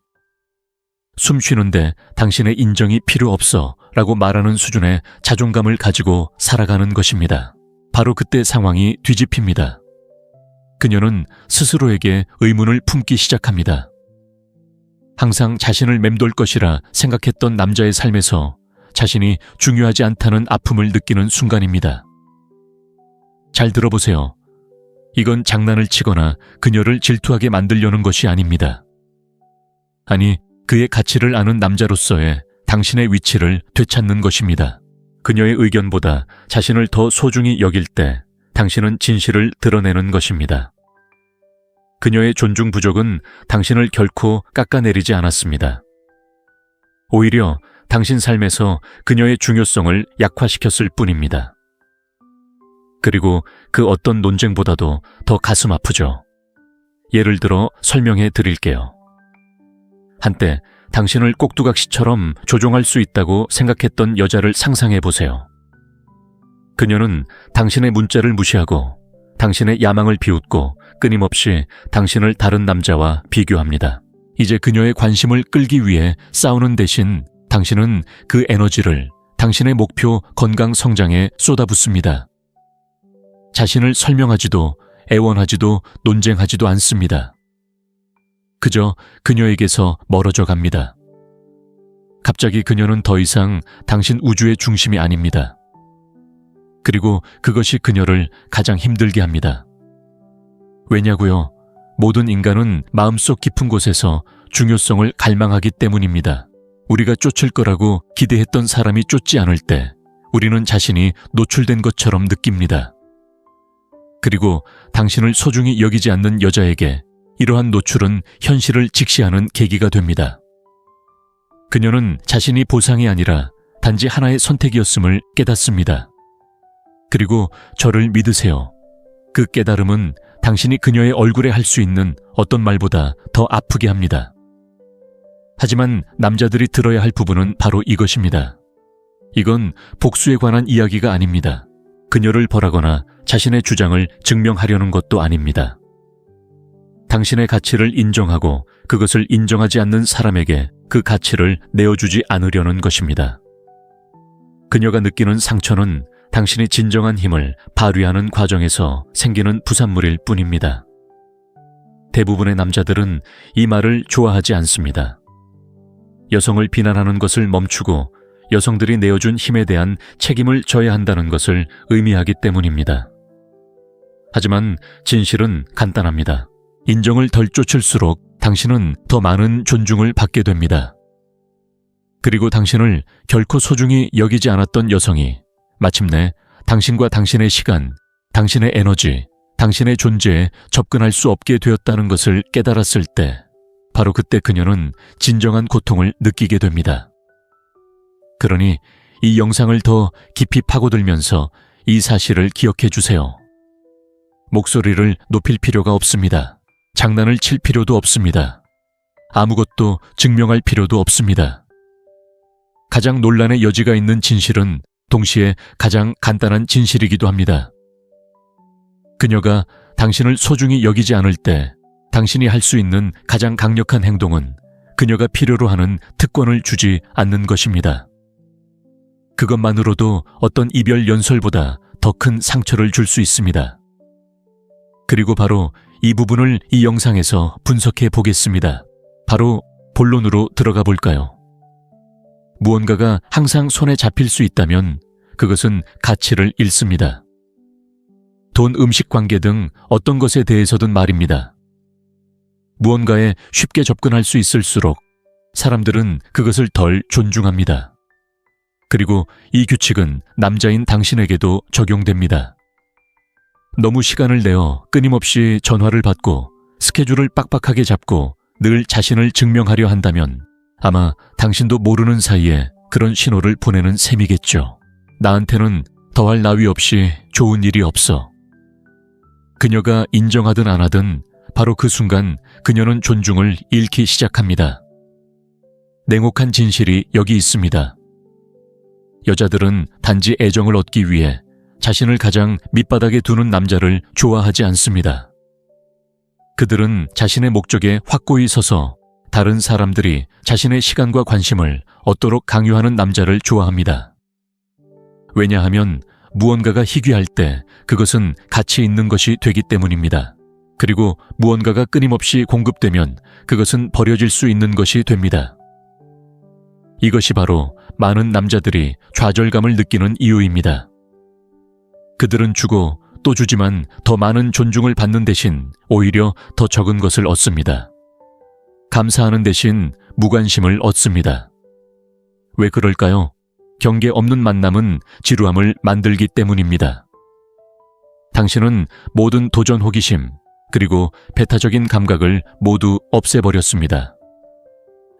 숨 쉬는데 당신의 인정이 필요 없어 라고 말하는 수준의 자존감을 가지고 살아가는 것입니다. 바로 그때 상황이 뒤집힙니다. 그녀는 스스로에게 의문을 품기 시작합니다. 항상 자신을 맴돌 것이라 생각했던 남자의 삶에서 자신이 중요하지 않다는 아픔을 느끼는 순간입니다. 잘 들어보세요. 이건 장난을 치거나 그녀를 질투하게 만들려는 것이 아닙니다. 아니, 그의 가치를 아는 남자로서의 당신의 위치를 되찾는 것입니다. 그녀의 의견보다 자신을 더 소중히 여길 때 당신은 진실을 드러내는 것입니다. 그녀의 존중 부족은 당신을 결코 깎아내리지 않았습니다. 오히려 당신 삶에서 그녀의 중요성을 약화시켰을 뿐입니다. 그리고 그 어떤 논쟁보다도 더 가슴 아프죠. 예를 들어 설명해 드릴게요. 한때 당신을 꼭두각시처럼 조종할 수 있다고 생각했던 여자를 상상해 보세요. 그녀는 당신의 문자를 무시하고 당신의 야망을 비웃고 끊임없이 당신을 다른 남자와 비교합니다. 이제 그녀의 관심을 끌기 위해 싸우는 대신 당신은 그 에너지를 당신의 목표 건강 성장에 쏟아붓습니다. 자신을 설명하지도 애원하지도 논쟁하지도 않습니다. 그저 그녀에게서 멀어져 갑니다. 갑자기 그녀는 더 이상 당신 우주의 중심이 아닙니다. 그리고 그것이 그녀를 가장 힘들게 합니다. 왜냐고요? 모든 인간은 마음속 깊은 곳에서 중요성을 갈망하기 때문입니다. 우리가 쫓을 거라고 기대했던 사람이 쫓지 않을 때 우리는 자신이 노출된 것처럼 느낍니다. 그리고 당신을 소중히 여기지 않는 여자에게 이러한 노출은 현실을 직시하는 계기가 됩니다. 그녀는 자신이 보상이 아니라 단지 하나의 선택이었음을 깨닫습니다. 그리고 저를 믿으세요. 그 깨달음은 당신이 그녀의 얼굴에 할 수 있는 어떤 말보다 더 아프게 합니다. 하지만 남자들이 들어야 할 부분은 바로 이것입니다. 이건 복수에 관한 이야기가 아닙니다. 그녀를 벌하거나 자신의 주장을 증명하려는 것도 아닙니다. 당신의 가치를 인정하고 그것을 인정하지 않는 사람에게 그 가치를 내어주지 않으려는 것입니다. 그녀가 느끼는 상처는 당신이 진정한 힘을 발휘하는 과정에서 생기는 부산물일 뿐입니다. 대부분의 남자들은 이 말을 좋아하지 않습니다. 여성을 비난하는 것을 멈추고 여성들이 내어준 힘에 대한 책임을 져야 한다는 것을 의미하기 때문입니다. 하지만 진실은 간단합니다. 인정을 덜 쫓을수록 당신은 더 많은 존중을 받게 됩니다. 그리고 당신을 결코 소중히 여기지 않았던 여성이 마침내 당신과 당신의 시간, 당신의 에너지, 당신의 존재에 접근할 수 없게 되었다는 것을 깨달았을 때, 바로 그때 그녀는 진정한 고통을 느끼게 됩니다. 그러니 이 영상을 더 깊이 파고들면서 이 사실을 기억해 주세요. 목소리를 높일 필요가 없습니다. 장난을 칠 필요도 없습니다. 아무것도 증명할 필요도 없습니다. 가장 논란의 여지가 있는 진실은 동시에 가장 간단한 진실이기도 합니다. 그녀가 당신을 소중히 여기지 않을 때 당신이 할 수 있는 가장 강력한 행동은 그녀가 필요로 하는 특권을 주지 않는 것입니다. 그것만으로도 어떤 이별 연설보다 더 큰 상처를 줄 수 있습니다. 그리고 바로 이 부분을 이 영상에서 분석해 보겠습니다. 바로 본론으로 들어가 볼까요? 무언가가 항상 손에 잡힐 수 있다면 그것은 가치를 잃습니다. 돈, 음식 관계 등 어떤 것에 대해서든 말입니다. 무언가에 쉽게 접근할 수 있을수록 사람들은 그것을 덜 존중합니다. 그리고 이 규칙은 남자인 당신에게도 적용됩니다. 너무 시간을 내어 끊임없이 전화를 받고 스케줄을 빡빡하게 잡고 늘 자신을 증명하려 한다면 아마 당신도 모르는 사이에 그런 신호를 보내는 셈이겠죠. 나한테는 더할 나위 없이 좋은 일이 없어. 그녀가 인정하든 안 하든 바로 그 순간 그녀는 존중을 잃기 시작합니다. 냉혹한 진실이 여기 있습니다. 여자들은 단지 애정을 얻기 위해 자신을 가장 밑바닥에 두는 남자를 좋아하지 않습니다. 그들은 자신의 목적에 확고히 서서 다른 사람들이 자신의 시간과 관심을 얻도록 강요하는 남자를 좋아합니다. 왜냐하면 무언가가 희귀할 때 그것은 가치 있는 것이 되기 때문입니다. 그리고 무언가가 끊임없이 공급되면 그것은 버려질 수 있는 것이 됩니다. 이것이 바로 많은 남자들이 좌절감을 느끼는 이유입니다. 그들은 주고 또 주지만 더 많은 존중을 받는 대신 오히려 더 적은 것을 얻습니다. 감사하는 대신 무관심을 얻습니다. 왜 그럴까요? 경계 없는 만남은 지루함을 만들기 때문입니다. 당신은 모든 도전 호기심 그리고 배타적인 감각을 모두 없애버렸습니다.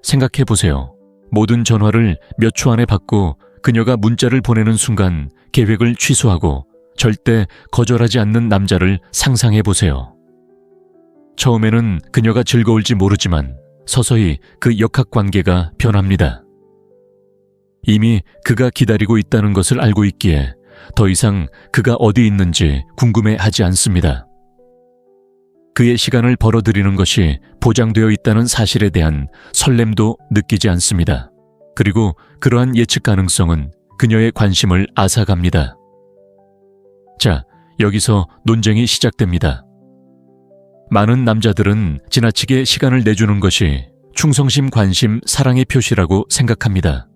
생각해보세요. 모든 전화를 몇 초 안에 받고 그녀가 문자를 보내는 순간 계획을 취소하고 절대 거절하지 않는 남자를 상상해보세요. 처음에는 그녀가 즐거울지 모르지만 서서히 그 역학관계가 변합니다. 이미 그가 기다리고 있다는 것을 알고 있기에 더 이상 그가 어디 있는지 궁금해하지 않습니다. 그의 시간을 벌어들이는 것이 보장되어 있다는 사실에 대한 설렘도 느끼지 않습니다. 그리고 그러한 예측 가능성은 그녀의 관심을 앗아갑니다. 자, 여기서 논쟁이 시작됩니다. 많은 남자들은 지나치게 시간을 내주는 것이 충성심, 관심, 사랑의 표시라고 생각합니다.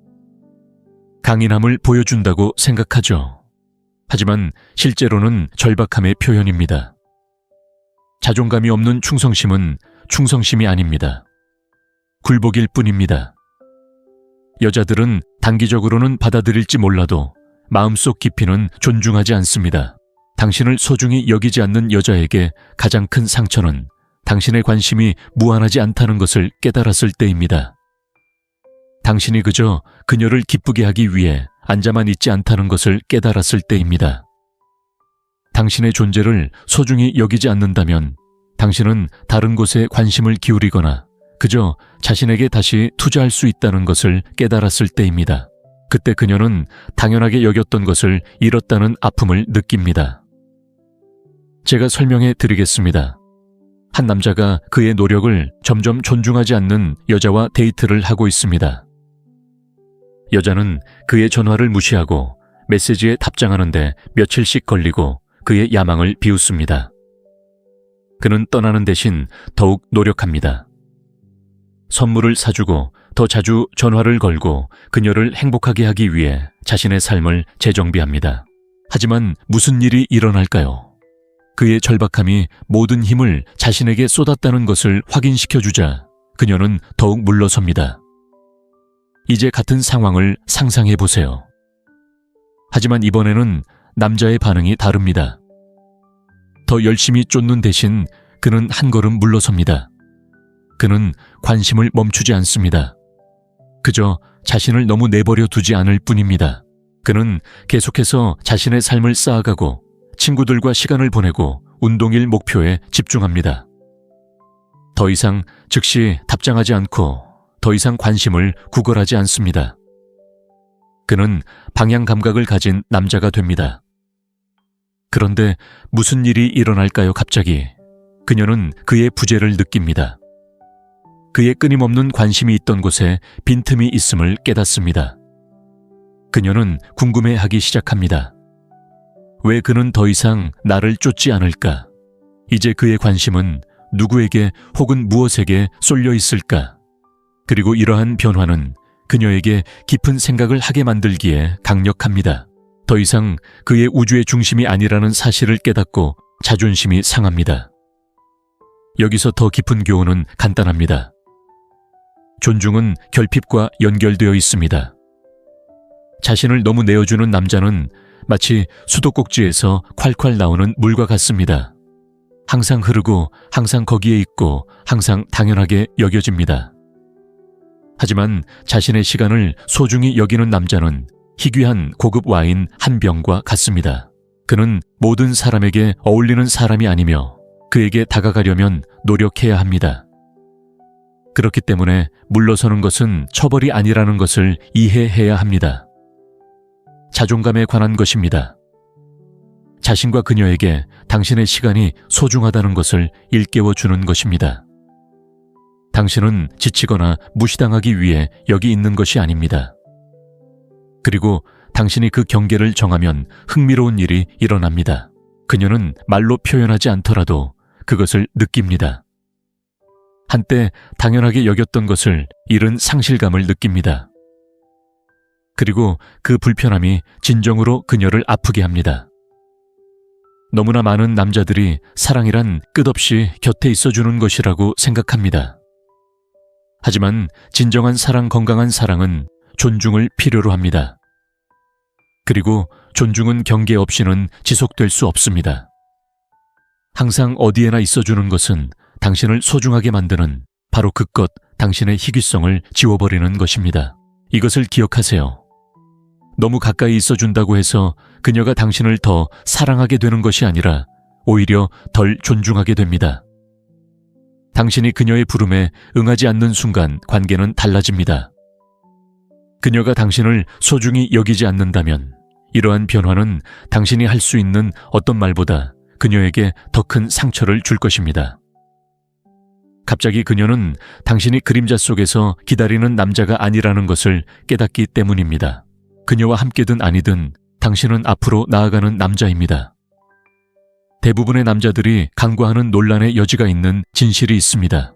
강인함을 보여준다고 생각하죠. 하지만 실제로는 절박함의 표현입니다. 자존감이 없는 충성심은 충성심이 아닙니다. 굴복일 뿐입니다. 여자들은 단기적으로는 받아들일지 몰라도 마음속 깊이는 존중하지 않습니다. 당신을 소중히 여기지 않는 여자에게 가장 큰 상처는 당신의 관심이 무한하지 않다는 것을 깨달았을 때입니다. 당신이 그저 그녀를 기쁘게 하기 위해 앉아만 있지 않다는 것을 깨달았을 때입니다. 당신의 존재를 소중히 여기지 않는다면 당신은 다른 곳에 관심을 기울이거나 그저 자신에게 다시 투자할 수 있다는 것을 깨달았을 때입니다. 그때 그녀는 당연하게 여겼던 것을 잃었다는 아픔을 느낍니다. 제가 설명해 드리겠습니다. 한 남자가 그의 노력을 점점 존중하지 않는 여자와 데이트를 하고 있습니다. 여자는 그의 전화를 무시하고 메시지에 답장하는데 며칠씩 걸리고 그의 야망을 비웃습니다. 그는 떠나는 대신 더욱 노력합니다. 선물을 사주고 더 자주 전화를 걸고 그녀를 행복하게 하기 위해 자신의 삶을 재정비합니다. 하지만 무슨 일이 일어날까요? 그의 절박함이 모든 힘을 자신에게 쏟았다는 것을 확인시켜주자 그녀는 더욱 물러섭니다. 이제 같은 상황을 상상해 보세요. 하지만 이번에는 남자의 반응이 다릅니다. 더 열심히 쫓는 대신 그는 한 걸음 물러섭니다. 그는 관심을 멈추지 않습니다. 그저 자신을 너무 내버려 두지 않을 뿐입니다. 그는 계속해서 자신의 삶을 쌓아가고 친구들과 시간을 보내고 운동일 목표에 집중합니다. 더 이상 즉시 답장하지 않고 더 이상 관심을 구걸하지 않습니다. 그는 방향 감각을 가진 남자가 됩니다. 그런데 무슨 일이 일어날까요? 갑자기 그녀는 그의 부재를 느낍니다. 그의 끊임없는 관심이 있던 곳에 빈틈이 있음을 깨닫습니다. 그녀는 궁금해하기 시작합니다. 왜 그는 더 이상 나를 쫓지 않을까? 이제 그의 관심은 누구에게 혹은 무엇에게 쏠려 있을까? 그리고 이러한 변화는 그녀에게 깊은 생각을 하게 만들기에 강력합니다. 더 이상 그의 우주의 중심이 아니라는 사실을 깨닫고 자존심이 상합니다. 여기서 더 깊은 교훈은 간단합니다. 존중은 결핍과 연결되어 있습니다. 자신을 너무 내어주는 남자는 마치 수도꼭지에서 콸콸 나오는 물과 같습니다. 항상 흐르고 항상 거기에 있고 항상 당연하게 여겨집니다. 하지만 자신의 시간을 소중히 여기는 남자는 희귀한 고급 와인 한 병과 같습니다. 그는 모든 사람에게 어울리는 사람이 아니며 그에게 다가가려면 노력해야 합니다. 그렇기 때문에 물러서는 것은 처벌이 아니라는 것을 이해해야 합니다. 자존감에 관한 것입니다. 자신과 그녀에게 당신의 시간이 소중하다는 것을 일깨워 주는 것입니다. 당신은 지치거나 무시당하기 위해 여기 있는 것이 아닙니다. 그리고 당신이 그 경계를 정하면 흥미로운 일이 일어납니다. 그녀는 말로 표현하지 않더라도 그것을 느낍니다. 한때 당연하게 여겼던 것을 잃은 상실감을 느낍니다. 그리고 그 불편함이 진정으로 그녀를 아프게 합니다. 너무나 많은 남자들이 사랑이란 끝없이 곁에 있어주는 것이라고 생각합니다. 하지만 진정한 사랑, 건강한 사랑은 존중을 필요로 합니다. 그리고 존중은 경계 없이는 지속될 수 없습니다. 항상 어디에나 있어주는 것은 당신을 소중하게 만드는 바로 그것, 당신의 희귀성을 지워버리는 것입니다. 이것을 기억하세요. 너무 가까이 있어준다고 해서 그녀가 당신을 더 사랑하게 되는 것이 아니라 오히려 덜 존중하게 됩니다. 당신이 그녀의 부름에 응하지 않는 순간 관계는 달라집니다. 그녀가 당신을 소중히 여기지 않는다면 이러한 변화는 당신이 할 수 있는 어떤 말보다 그녀에게 더 큰 상처를 줄 것입니다. 갑자기 그녀는 당신이 그림자 속에서 기다리는 남자가 아니라는 것을 깨닫기 때문입니다. 그녀와 함께든 아니든 당신은 앞으로 나아가는 남자입니다. 대부분의 남자들이 간과하는 논란의 여지가 있는 진실이 있습니다.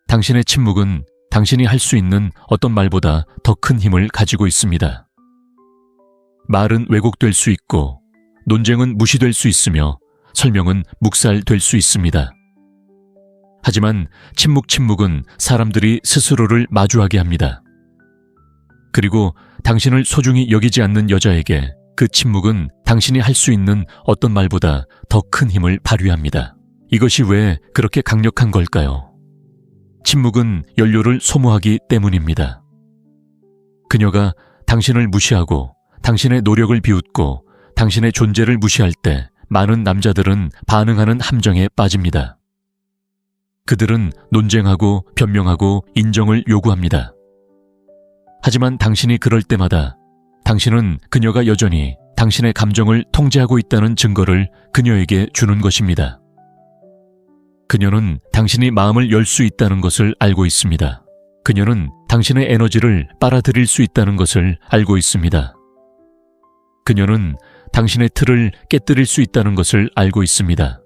당신의 침묵은 당신이 할 수 있는 어떤 말보다 더 큰 힘을 가지고 있습니다. 말은 왜곡될 수 있고 논쟁은 무시될 수 있으며 설명은 묵살될 수 있습니다. 하지만 침묵은 사람들이 스스로를 마주하게 합니다. 그리고 당신을 소중히 여기지 않는 여자에게 그 침묵은 당신이 할 수 있는 어떤 말보다 더 큰 힘을 발휘합니다. 이것이 왜 그렇게 강력한 걸까요? 침묵은 연료를 소모하기 때문입니다. 그녀가 당신을 무시하고 당신의 노력을 비웃고 당신의 존재를 무시할 때 많은 남자들은 반응하는 함정에 빠집니다. 그들은 논쟁하고 변명하고 인정을 요구합니다. 하지만 당신이 그럴 때마다 당신은 그녀가 여전히 당신의 감정을 통제하고 있다는 증거를 그녀에게 주는 것입니다. 그녀는 당신이 마음을 열 수 있다는 것을 알고 있습니다. 그녀는 당신의 에너지를 빨아들일 수 있다는 것을 알고 있습니다. 그녀는 당신의 틀을 깨뜨릴 수 있다는 것을 알고 있습니다.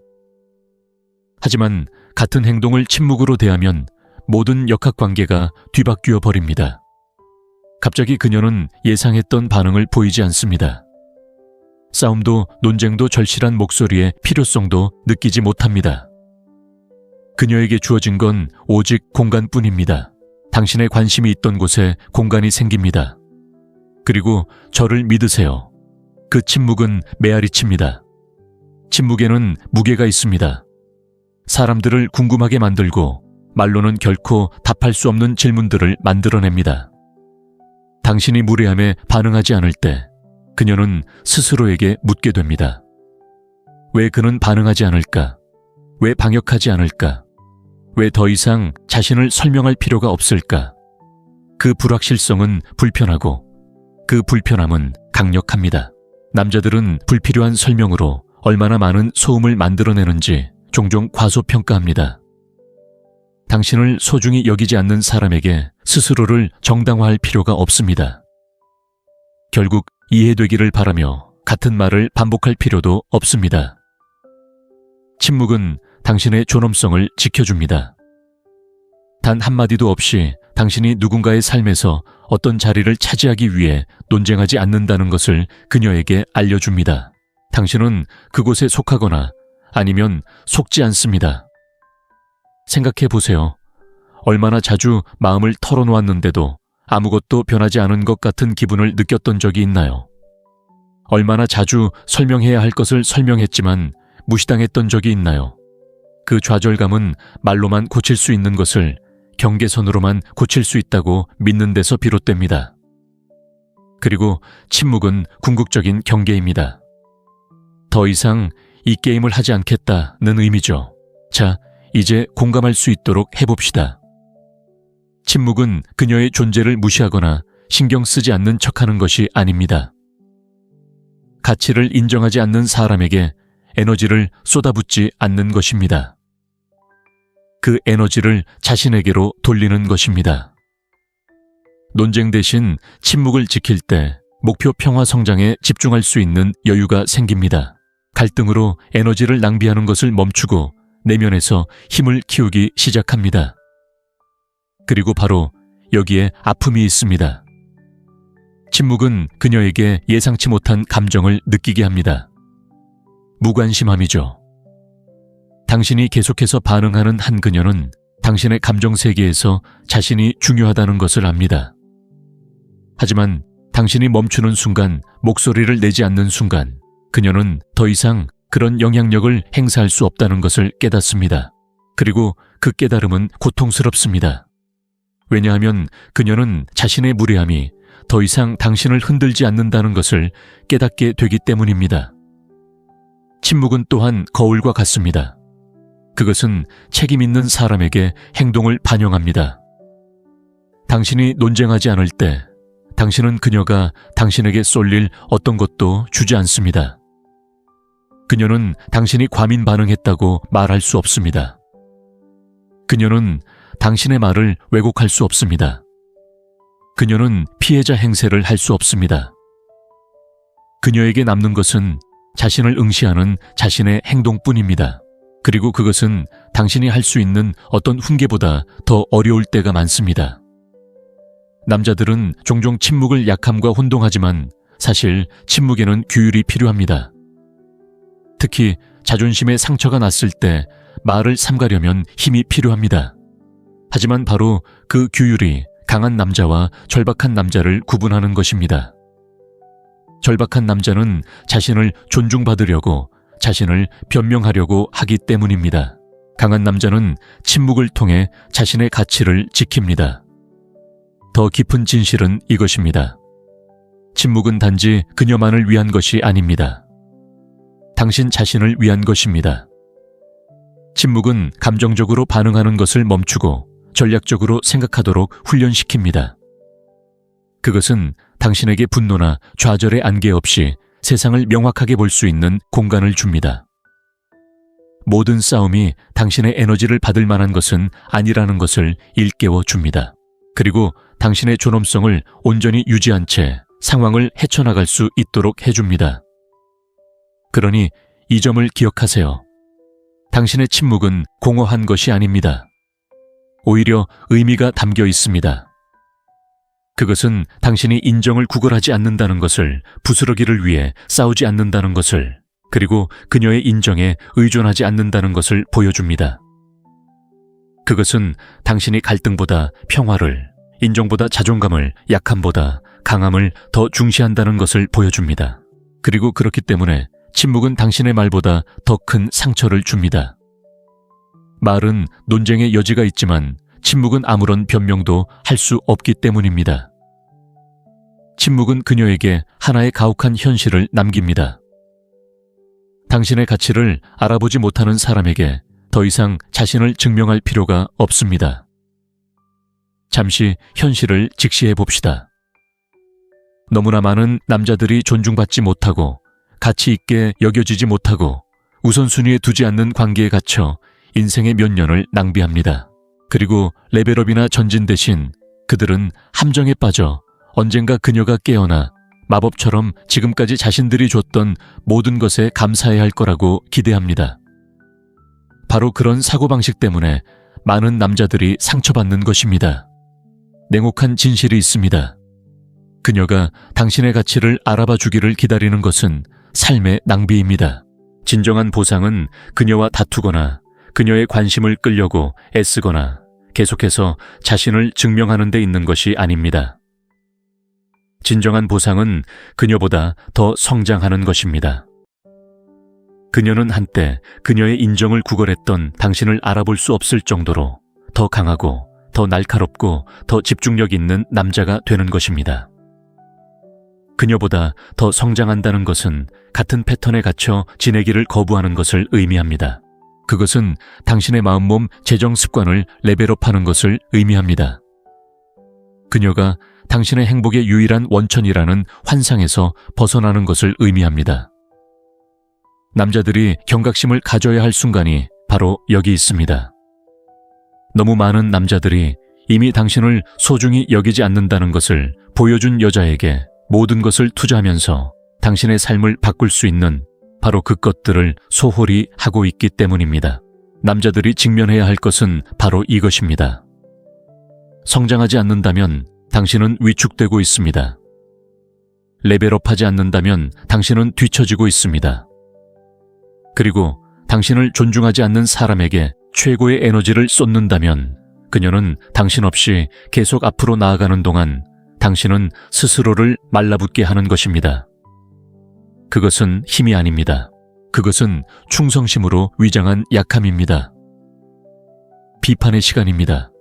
하지만 같은 행동을 침묵으로 대하면 모든 역학관계가 뒤바뀌어 버립니다. 갑자기 그녀는 예상했던 반응을 보이지 않습니다. 싸움도 논쟁도 절실한 목소리의 필요성도 느끼지 못합니다. 그녀에게 주어진 건 오직 공간뿐입니다. 당신의 관심이 있던 곳에 공간이 생깁니다. 그리고 저를 믿으세요. 그 침묵은 메아리칩니다. 침묵에는 무게가 있습니다. 사람들을 궁금하게 만들고 말로는 결코 답할 수 없는 질문들을 만들어냅니다. 당신이 무례함에 반응하지 않을 때 그녀는 스스로에게 묻게 됩니다. 왜 그는 반응하지 않을까? 왜 방역하지 않을까? 왜 더 이상 자신을 설명할 필요가 없을까? 그 불확실성은 불편하고 그 불편함은 강력합니다. 남자들은 불필요한 설명으로 얼마나 많은 소음을 만들어내는지 종종 과소평가합니다. 당신을 소중히 여기지 않는 사람에게 스스로를 정당화할 필요가 없습니다. 결국 이해되기를 바라며 같은 말을 반복할 필요도 없습니다. 침묵은 당신의 존엄성을 지켜줍니다. 단 한마디도 없이 당신이 누군가의 삶에서 어떤 자리를 차지하기 위해 논쟁하지 않는다는 것을 그녀에게 알려줍니다. 당신은 그곳에 속하거나 아니면 속지 않습니다. 생각해 보세요. 얼마나 자주 마음을 털어놓았는데도 아무것도 변하지 않은 것 같은 기분을 느꼈던 적이 있나요? 얼마나 자주 설명해야 할 것을 설명했지만 무시당했던 적이 있나요? 그 좌절감은 말로만 고칠 수 있는 것을 경계선으로만 고칠 수 있다고 믿는 데서 비롯됩니다. 그리고 침묵은 궁극적인 경계입니다. 더 이상 이 게임을 하지 않겠다는 의미죠. 자, 이제 공감할 수 있도록 해봅시다. 침묵은 그녀의 존재를 무시하거나 신경 쓰지 않는 척하는 것이 아닙니다. 가치를 인정하지 않는 사람에게 에너지를 쏟아붓지 않는 것입니다. 그 에너지를 자신에게로 돌리는 것입니다. 논쟁 대신 침묵을 지킬 때 목표 평화 성장에 집중할 수 있는 여유가 생깁니다. 갈등으로 에너지를 낭비하는 것을 멈추고 내면에서 힘을 키우기 시작합니다. 그리고 바로 여기에 아픔이 있습니다. 침묵은 그녀에게 예상치 못한 감정을 느끼게 합니다. 무관심함이죠. 당신이 계속해서 반응하는 한 그녀는 당신의 감정 세계에서 자신이 중요하다는 것을 압니다. 하지만 당신이 멈추는 순간, 목소리를 내지 않는 순간, 그녀는 더 이상 그런 영향력을 행사할 수 없다는 것을 깨닫습니다. 그리고 그 깨달음은 고통스럽습니다. 왜냐하면 그녀는 자신의 무례함이 더 이상 당신을 흔들지 않는다는 것을 깨닫게 되기 때문입니다. 침묵은 또한 거울과 같습니다. 그것은 책임 있는 사람에게 행동을 반영합니다. 당신이 논쟁하지 않을 때 당신은 그녀가 당신에게 쏠릴 어떤 것도 주지 않습니다. 그녀는 당신이 과민 반응했다고 말할 수 없습니다. 그녀는 당신의 말을 왜곡할 수 없습니다. 그녀는 피해자 행세를 할 수 없습니다. 그녀에게 남는 것은 자신을 응시하는 자신의 행동뿐입니다. 그리고 그것은 당신이 할 수 있는 어떤 훈계보다 더 어려울 때가 많습니다. 남자들은 종종 침묵을 약함과 혼동하지만 사실 침묵에는 규율이 필요합니다. 특히 자존심에 상처가 났을 때 말을 삼가려면 힘이 필요합니다. 하지만 바로 그 규율이 강한 남자와 절박한 남자를 구분하는 것입니다. 절박한 남자는 자신을 존중받으려고 자신을 변명하려고 하기 때문입니다. 강한 남자는 침묵을 통해 자신의 가치를 지킵니다. 더 깊은 진실은 이것입니다. 침묵은 단지 그녀만을 위한 것이 아닙니다. 당신 자신을 위한 것입니다. 침묵은 감정적으로 반응하는 것을 멈추고 전략적으로 생각하도록 훈련시킵니다. 그것은 당신에게 분노나 좌절의 안개 없이 세상을 명확하게 볼 수 있는 공간을 줍니다. 모든 싸움이 당신의 에너지를 받을 만한 것은 아니라는 것을 일깨워 줍니다. 그리고 당신의 존엄성을 온전히 유지한 채 상황을 헤쳐나갈 수 있도록 해줍니다. 그러니 이 점을 기억하세요. 당신의 침묵은 공허한 것이 아닙니다. 오히려 의미가 담겨 있습니다. 그것은 당신이 인정을 구걸하지 않는다는 것을, 부스러기를 위해 싸우지 않는다는 것을, 그리고 그녀의 인정에 의존하지 않는다는 것을 보여줍니다. 그것은 당신이 갈등보다 평화를, 인정보다 자존감을, 약함보다 강함을 더 중시한다는 것을 보여줍니다. 그리고 그렇기 때문에 침묵은 당신의 말보다 더 큰 상처를 줍니다. 말은 논쟁의 여지가 있지만 침묵은 아무런 변명도 할 수 없기 때문입니다. 침묵은 그녀에게 하나의 가혹한 현실을 남깁니다. 당신의 가치를 알아보지 못하는 사람에게 더 이상 자신을 증명할 필요가 없습니다. 잠시 현실을 직시해 봅시다. 너무나 많은 남자들이 존중받지 못하고 가치 있게 여겨지지 못하고 우선순위에 두지 않는 관계에 갇혀 인생의 몇 년을 낭비합니다. 그리고 레벨업이나 전진 대신 그들은 함정에 빠져 언젠가 그녀가 깨어나 마법처럼 지금까지 자신들이 줬던 모든 것에 감사해야 할 거라고 기대합니다. 바로 그런 사고방식 때문에 많은 남자들이 상처받는 것입니다. 냉혹한 진실이 있습니다. 그녀가 당신의 가치를 알아봐 주기를 기다리는 것은 삶의 낭비입니다. 진정한 보상은 그녀와 다투거나 그녀의 관심을 끌려고 애쓰거나 계속해서 자신을 증명하는 데 있는 것이 아닙니다. 진정한 보상은 그녀보다 더 성장하는 것입니다. 그녀는 한때 그녀의 인정을 구걸했던 당신을 알아볼 수 없을 정도로 더 강하고 더 날카롭고 더 집중력 있는 남자가 되는 것입니다. 그녀보다 더 성장한다는 것은 같은 패턴에 갇혀 지내기를 거부하는 것을 의미합니다. 그것은 당신의 마음몸 재정 습관을 레벨업하는 것을 의미합니다. 그녀가 당신의 행복의 유일한 원천이라는 환상에서 벗어나는 것을 의미합니다. 남자들이 경각심을 가져야 할 순간이 바로 여기 있습니다. 너무 많은 남자들이 이미 당신을 소중히 여기지 않는다는 것을 보여준 여자에게 모든 것을 투자하면서 당신의 삶을 바꿀 수 있는 바로 그 것들을 소홀히 하고 있기 때문입니다. 남자들이 직면해야 할 것은 바로 이것입니다. 성장하지 않는다면 당신은 위축되고 있습니다. 레벨업하지 않는다면 당신은 뒤처지고 있습니다. 그리고 당신을 존중하지 않는 사람에게 최고의 에너지를 쏟는다면 그녀는 당신 없이 계속 앞으로 나아가는 동안 당신은 스스로를 말라붙게 하는 것입니다. 그것은 힘이 아닙니다. 그것은 충성심으로 위장한 약함입니다. 비판의 시간입니다.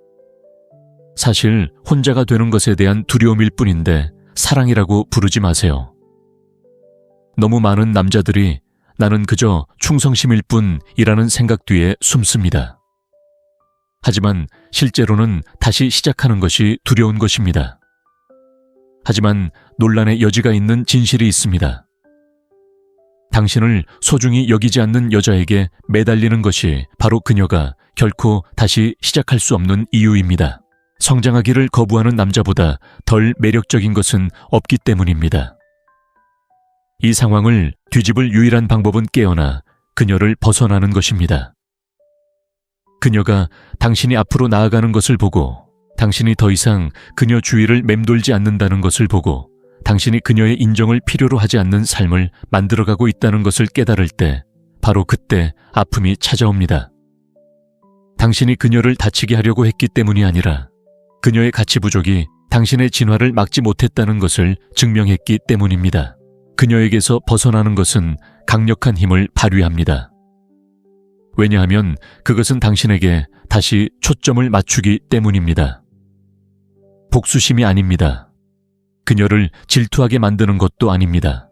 사실 혼자가 되는 것에 대한 두려움일 뿐인데 사랑이라고 부르지 마세요. 너무 많은 남자들이 나는 그저 충성심일 뿐이라는 생각 뒤에 숨습니다. 하지만 실제로는 다시 시작하는 것이 두려운 것입니다. 하지만 논란의 여지가 있는 진실이 있습니다. 당신을 소중히 여기지 않는 여자에게 매달리는 것이 바로 그녀가 결코 다시 시작할 수 없는 이유입니다. 성장하기를 거부하는 남자보다 덜 매력적인 것은 없기 때문입니다. 이 상황을 뒤집을 유일한 방법은 깨어나 그녀를 벗어나는 것입니다. 그녀가 당신이 앞으로 나아가는 것을 보고 당신이 더 이상 그녀 주위를 맴돌지 않는다는 것을 보고 당신이 그녀의 인정을 필요로 하지 않는 삶을 만들어가고 있다는 것을 깨달을 때 바로 그때 아픔이 찾아옵니다. 당신이 그녀를 다치게 하려고 했기 때문이 아니라 그녀의 가치 부족이 당신의 진화를 막지 못했다는 것을 증명했기 때문입니다. 그녀에게서 벗어나는 것은 강력한 힘을 발휘합니다. 왜냐하면 그것은 당신에게 다시 초점을 맞추기 때문입니다. 복수심이 아닙니다. 그녀를 질투하게 만드는 것도 아닙니다.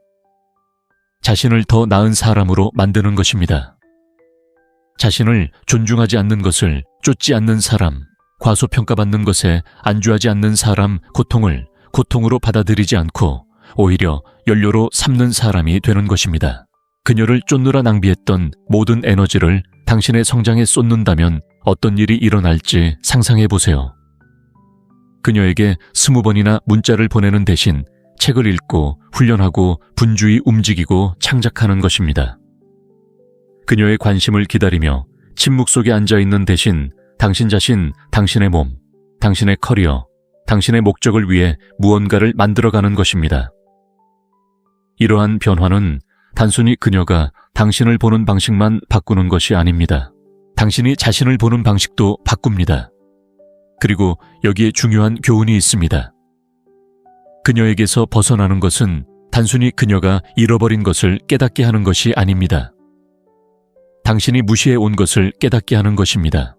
자신을 더 나은 사람으로 만드는 것입니다. 자신을 존중하지 않는 것을 쫓지 않는 사람, 과소평가받는 것에 안주하지 않는 사람 고통을 고통으로 받아들이지 않고 오히려 연료로 삼는 사람이 되는 것입니다. 그녀를 쫓느라 낭비했던 모든 에너지를 당신의 성장에 쏟는다면 어떤 일이 일어날지 상상해 보세요. 그녀에게 20번이나 문자를 보내는 대신 책을 읽고 훈련하고 분주히 움직이고 창작하는 것입니다. 그녀의 관심을 기다리며 침묵 속에 앉아있는 대신 당신 자신, 당신의 몸, 당신의 커리어, 당신의 목적을 위해 무언가를 만들어가는 것입니다. 이러한 변화는 단순히 그녀가 당신을 보는 방식만 바꾸는 것이 아닙니다. 당신이 자신을 보는 방식도 바꿉니다. 그리고 여기에 중요한 교훈이 있습니다. 그녀에게서 벗어나는 것은 단순히 그녀가 잃어버린 것을 깨닫게 하는 것이 아닙니다. 당신이 무시해 온 것을 깨닫게 하는 것입니다.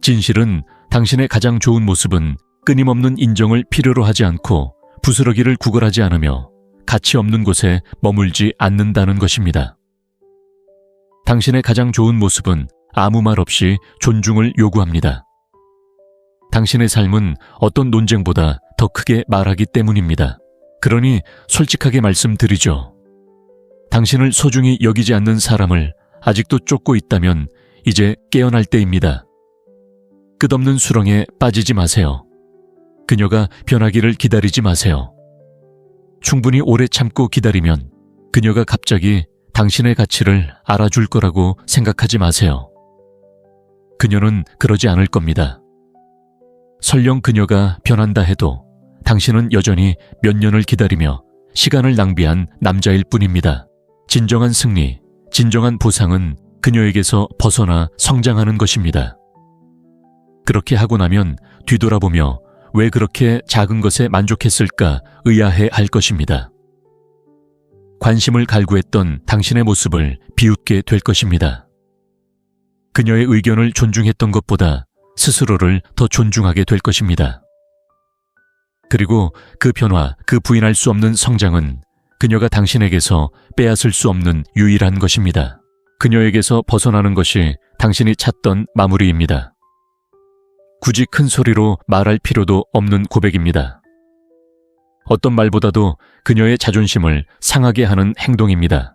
진실은 당신의 가장 좋은 모습은 끊임없는 인정을 필요로 하지 않고 부스러기를 구걸하지 않으며 가치 없는 곳에 머물지 않는다는 것입니다. 당신의 가장 좋은 모습은 아무 말 없이 존중을 요구합니다. 당신의 삶은 어떤 논쟁보다 더 크게 말하기 때문입니다. 그러니 솔직하게 말씀드리죠. 당신을 소중히 여기지 않는 사람을 아직도 쫓고 있다면 이제 깨어날 때입니다. 끝없는 수렁에 빠지지 마세요. 그녀가 변하기를 기다리지 마세요. 충분히 오래 참고 기다리면 그녀가 갑자기 당신의 가치를 알아줄 거라고 생각하지 마세요. 그녀는 그러지 않을 겁니다. 설령 그녀가 변한다 해도 당신은 여전히 몇 년을 기다리며 시간을 낭비한 남자일 뿐입니다. 진정한 승리, 진정한 보상은 그녀에게서 벗어나 성장하는 것입니다. 그렇게 하고 나면 뒤돌아보며 왜 그렇게 작은 것에 만족했을까 의아해 할 것입니다. 관심을 갈구했던 당신의 모습을 비웃게 될 것입니다. 그녀의 의견을 존중했던 것보다 스스로를 더 존중하게 될 것입니다. 그리고 그 변화, 그 부인할 수 없는 성장은 그녀가 당신에게서 빼앗을 수 없는 유일한 것입니다. 그녀에게서 벗어나는 것이 당신이 찾던 마무리입니다. 굳이 큰 소리로 말할 필요도 없는 고백입니다. 어떤 말보다도 그녀의 자존심을 상하게 하는 행동입니다.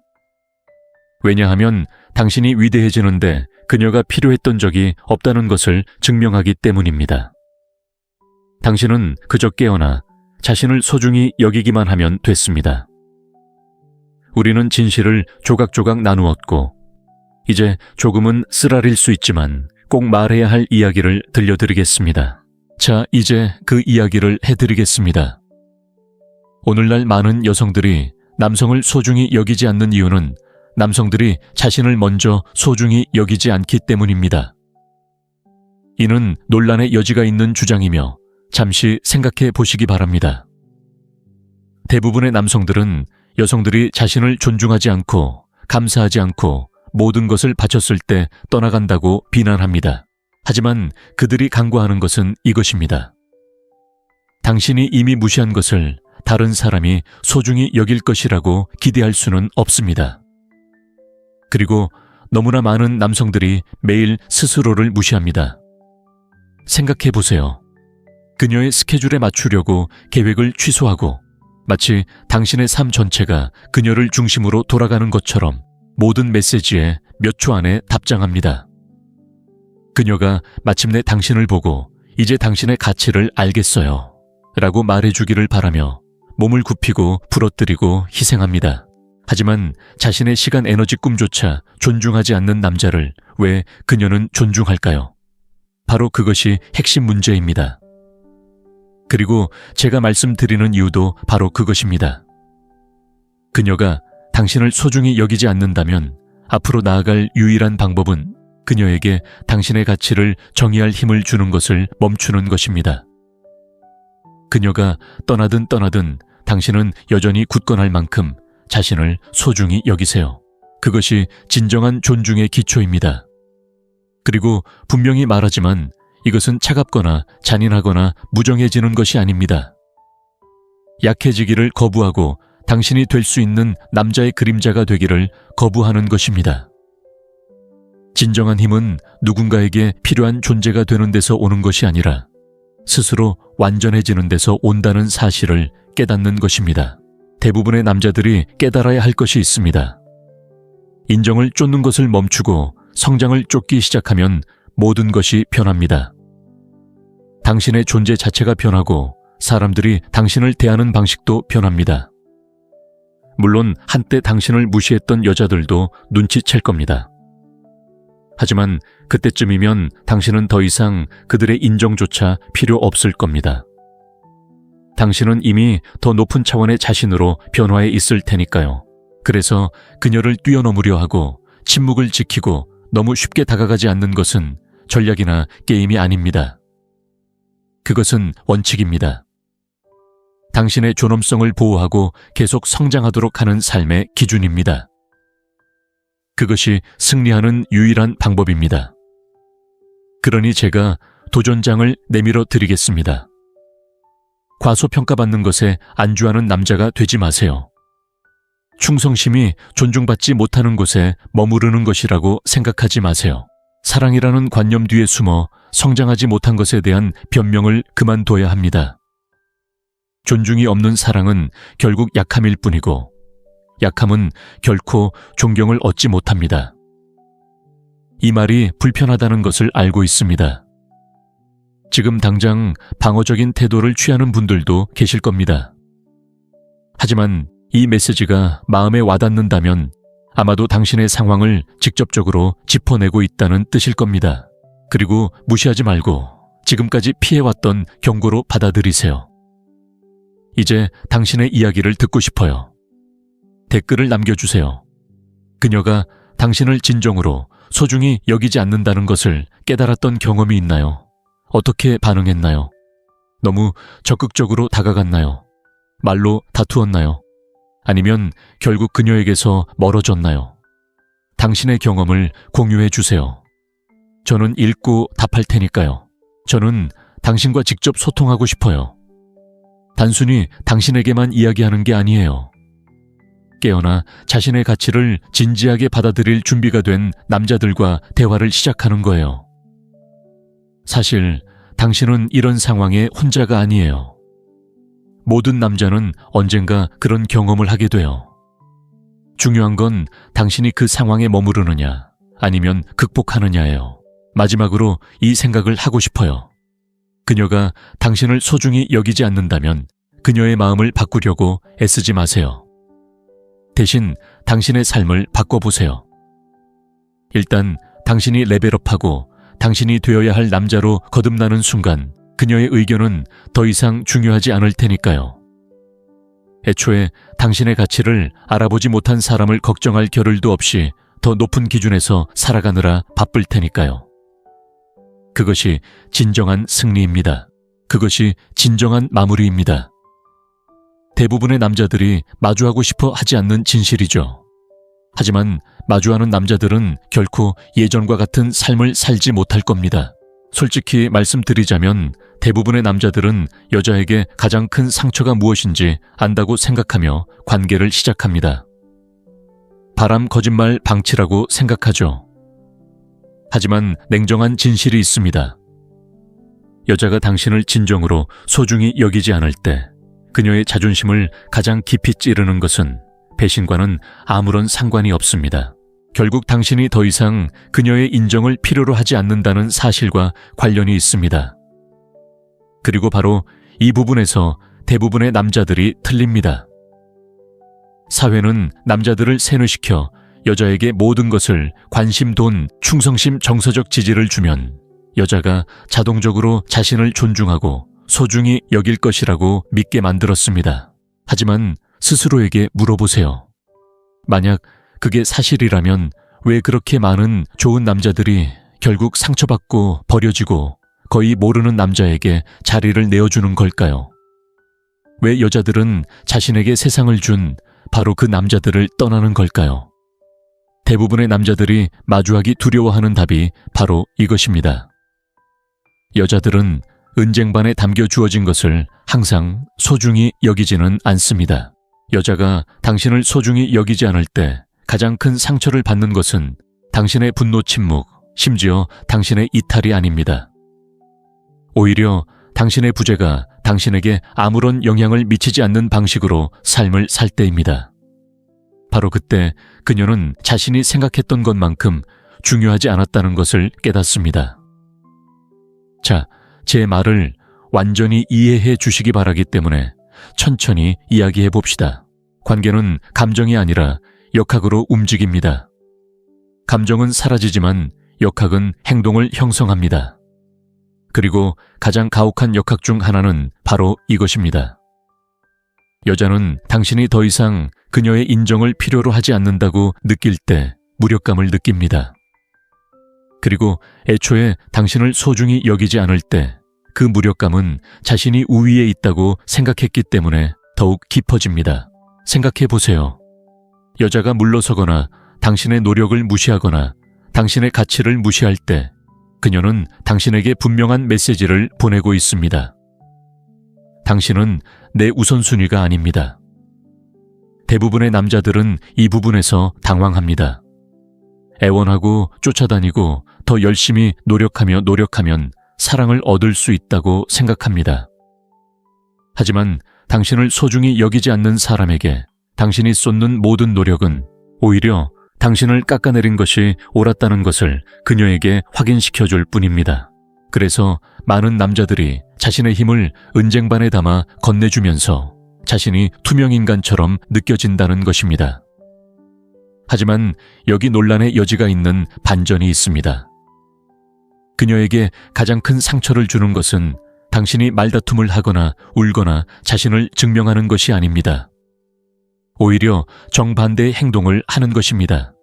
왜냐하면 당신이 위대해지는데 그녀가 필요했던 적이 없다는 것을 증명하기 때문입니다. 당신은 그저 깨어나 자신을 소중히 여기기만 하면 됐습니다. 우리는 진실을 조각조각 나누었고 이제 조금은 쓰라릴 수 있지만 꼭 말해야 할 이야기를 들려드리겠습니다. 자, 이제 그 이야기를 해드리겠습니다. 오늘날 많은 여성들이 남성을 소중히 여기지 않는 이유는 남성들이 자신을 먼저 소중히 여기지 않기 때문입니다. 이는 논란의 여지가 있는 주장이며 잠시 생각해 보시기 바랍니다. 대부분의 남성들은 여성들이 자신을 존중하지 않고 감사하지 않고 모든 것을 바쳤을 때 떠나간다고 비난합니다. 하지만 그들이 간과하는 것은 이것입니다. 당신이 이미 무시한 것을 다른 사람이 소중히 여길 것이라고 기대할 수는 없습니다. 그리고 너무나 많은 남성들이 매일 스스로를 무시합니다. 생각해 보세요. 그녀의 스케줄에 맞추려고 계획을 취소하고 마치 당신의 삶 전체가 그녀를 중심으로 돌아가는 것처럼 모든 메시지에 몇 초 안에 답장합니다. 그녀가 마침내 당신을 보고 이제 당신의 가치를 알겠어요 라고 말해주기를 바라며 몸을 굽히고 부러뜨리고 희생합니다. 하지만 자신의 시간 에너지 꿈조차 존중하지 않는 남자를 왜 그녀는 존중할까요? 바로 그것이 핵심 문제입니다. 그리고 제가 말씀드리는 이유도 바로 그것입니다. 그녀가 당신을 소중히 여기지 않는다면 앞으로 나아갈 유일한 방법은 그녀에게 당신의 가치를 정의할 힘을 주는 것을 멈추는 것입니다. 그녀가 떠나든 당신은 여전히 굳건할 만큼 자신을 소중히 여기세요. 그것이 진정한 존중의 기초입니다. 그리고 분명히 말하지만 이것은 차갑거나 잔인하거나 무정해지는 것이 아닙니다. 약해지기를 거부하고 당신이 될 수 있는 남자의 그림자가 되기를 거부하는 것입니다. 진정한 힘은 누군가에게 필요한 존재가 되는 데서 오는 것이 아니라 스스로 완전해지는 데서 온다는 사실을 깨닫는 것입니다. 대부분의 남자들이 깨달아야 할 것이 있습니다. 인정을 쫓는 것을 멈추고 성장을 쫓기 시작하면 모든 것이 변합니다. 당신의 존재 자체가 변하고 사람들이 당신을 대하는 방식도 변합니다. 물론 한때 당신을 무시했던 여자들도 눈치챌 겁니다. 하지만 그때쯤이면 당신은 더 이상 그들의 인정조차 필요 없을 겁니다. 당신은 이미 더 높은 차원의 자신으로 변화해 있을 테니까요. 그래서 그녀를 뛰어넘으려 하고 침묵을 지키고 너무 쉽게 다가가지 않는 것은 전략이나 게임이 아닙니다. 그것은 원칙입니다. 당신의 존엄성을 보호하고 계속 성장하도록 하는 삶의 기준입니다. 그것이 승리하는 유일한 방법입니다. 그러니 제가 도전장을 내밀어 드리겠습니다. 과소평가받는 것에 안주하는 남자가 되지 마세요. 충성심이 존중받지 못하는 곳에 머무르는 것이라고 생각하지 마세요. 사랑이라는 관념 뒤에 숨어 성장하지 못한 것에 대한 변명을 그만둬야 합니다. 존중이 없는 사랑은 결국 약함일 뿐이고 약함은 결코 존경을 얻지 못합니다. 이 말이 불편하다는 것을 알고 있습니다. 지금 당장 방어적인 태도를 취하는 분들도 계실 겁니다. 하지만 이 메시지가 마음에 와닿는다면 아마도 당신의 상황을 직접적으로 짚어내고 있다는 뜻일 겁니다. 그리고 무시하지 말고 지금까지 피해왔던 경고로 받아들이세요. 이제 당신의 이야기를 듣고 싶어요. 댓글을 남겨주세요. 그녀가 당신을 진정으로 소중히 여기지 않는다는 것을 깨달았던 경험이 있나요? 어떻게 반응했나요? 너무 적극적으로 다가갔나요? 말로 다투었나요? 아니면 결국 그녀에게서 멀어졌나요? 당신의 경험을 공유해 주세요. 저는 읽고 답할 테니까요. 저는 당신과 직접 소통하고 싶어요. 단순히 당신에게만 이야기하는 게 아니에요. 깨어나 자신의 가치를 진지하게 받아들일 준비가 된 남자들과 대화를 시작하는 거예요. 사실 당신은 이런 상황에 혼자가 아니에요. 모든 남자는 언젠가 그런 경험을 하게 돼요. 중요한 건 당신이 그 상황에 머무르느냐 아니면 극복하느냐예요. 마지막으로 이 생각을 하고 싶어요. 그녀가 당신을 소중히 여기지 않는다면 그녀의 마음을 바꾸려고 애쓰지 마세요. 대신 당신의 삶을 바꿔보세요. 일단 당신이 레벨업하고 당신이 되어야 할 남자로 거듭나는 순간 그녀의 의견은 더 이상 중요하지 않을 테니까요. 애초에 당신의 가치를 알아보지 못한 사람을 걱정할 겨를도 없이 더 높은 기준에서 살아가느라 바쁠 테니까요. 그것이 진정한 승리입니다. 그것이 진정한 마무리입니다. 대부분의 남자들이 마주하고 싶어 하지 않는 진실이죠. 하지만 마주하는 남자들은 결코 예전과 같은 삶을 살지 못할 겁니다. 솔직히 말씀드리자면 대부분의 남자들은 여자에게 가장 큰 상처가 무엇인지 안다고 생각하며 관계를 시작합니다. 바람, 거짓말, 방치라고 생각하죠. 하지만 냉정한 진실이 있습니다. 여자가 당신을 진정으로 소중히 여기지 않을 때 그녀의 자존심을 가장 깊이 찌르는 것은 배신과는 아무런 상관이 없습니다. 결국 당신이 더 이상 그녀의 인정을 필요로 하지 않는다는 사실과 관련이 있습니다. 그리고 바로 이 부분에서 대부분의 남자들이 틀립니다. 사회는 남자들을 세뇌시켜 여자에게 모든 것을 관심, 돈, 충성심, 정서적 지지를 주면 여자가 자동적으로 자신을 존중하고 소중히 여길 것이라고 믿게 만들었습니다. 하지만 스스로에게 물어보세요. 만약 그게 사실이라면 왜 그렇게 많은 좋은 남자들이 결국 상처받고 버려지고 거의 모르는 남자에게 자리를 내어주는 걸까요? 왜 여자들은 자신에게 세상을 준 바로 그 남자들을 떠나는 걸까요? 대부분의 남자들이 마주하기 두려워하는 답이 바로 이것입니다. 여자들은 은쟁반에 담겨 주어진 것을 항상 소중히 여기지는 않습니다. 여자가 당신을 소중히 여기지 않을 때 가장 큰 상처를 받는 것은 당신의 분노 침묵, 심지어 당신의 이탈이 아닙니다. 오히려 당신의 부재가 당신에게 아무런 영향을 미치지 않는 방식으로 삶을 살 때입니다. 바로 그때 그녀는 자신이 생각했던 것만큼 중요하지 않았다는 것을 깨닫습니다. 자, 제 말을 완전히 이해해 주시기 바라기 때문에 천천히 이야기해 봅시다. 관계는 감정이 아니라 역학으로 움직입니다. 감정은 사라지지만 역학은 행동을 형성합니다. 그리고 가장 가혹한 역학 중 하나는 바로 이것입니다. 여자는 당신이 더 이상 그녀의 인정을 필요로 하지 않는다고 느낄 때 무력감을 느낍니다. 그리고 애초에 당신을 소중히 여기지 않을 때 그 무력감은 자신이 우위에 있다고 생각했기 때문에 더욱 깊어집니다. 생각해 보세요. 여자가 물러서거나 당신의 노력을 무시하거나 당신의 가치를 무시할 때 그녀는 당신에게 분명한 메시지를 보내고 있습니다. 당신은 내 우선순위가 아닙니다. 대부분의 남자들은 이 부분에서 당황합니다. 애원하고 쫓아다니고 더 열심히 노력하면 사랑을 얻을 수 있다고 생각합니다. 하지만 당신을 소중히 여기지 않는 사람에게 당신이 쏟는 모든 노력은 오히려 당신을 깎아내린 것이 옳았다는 것을 그녀에게 확인시켜줄 뿐입니다. 그래서 많은 남자들이 자신의 힘을 은쟁반에 담아 건네주면서 자신이 투명인간처럼 느껴진다는 것입니다. 하지만 여기 논란의 여지가 있는 반전이 있습니다. 그녀에게 가장 큰 상처를 주는 것은 당신이 말다툼을 하거나 울거나 자신을 증명하는 것이 아닙니다. 오히려 정반대의 행동을 하는 것입니다.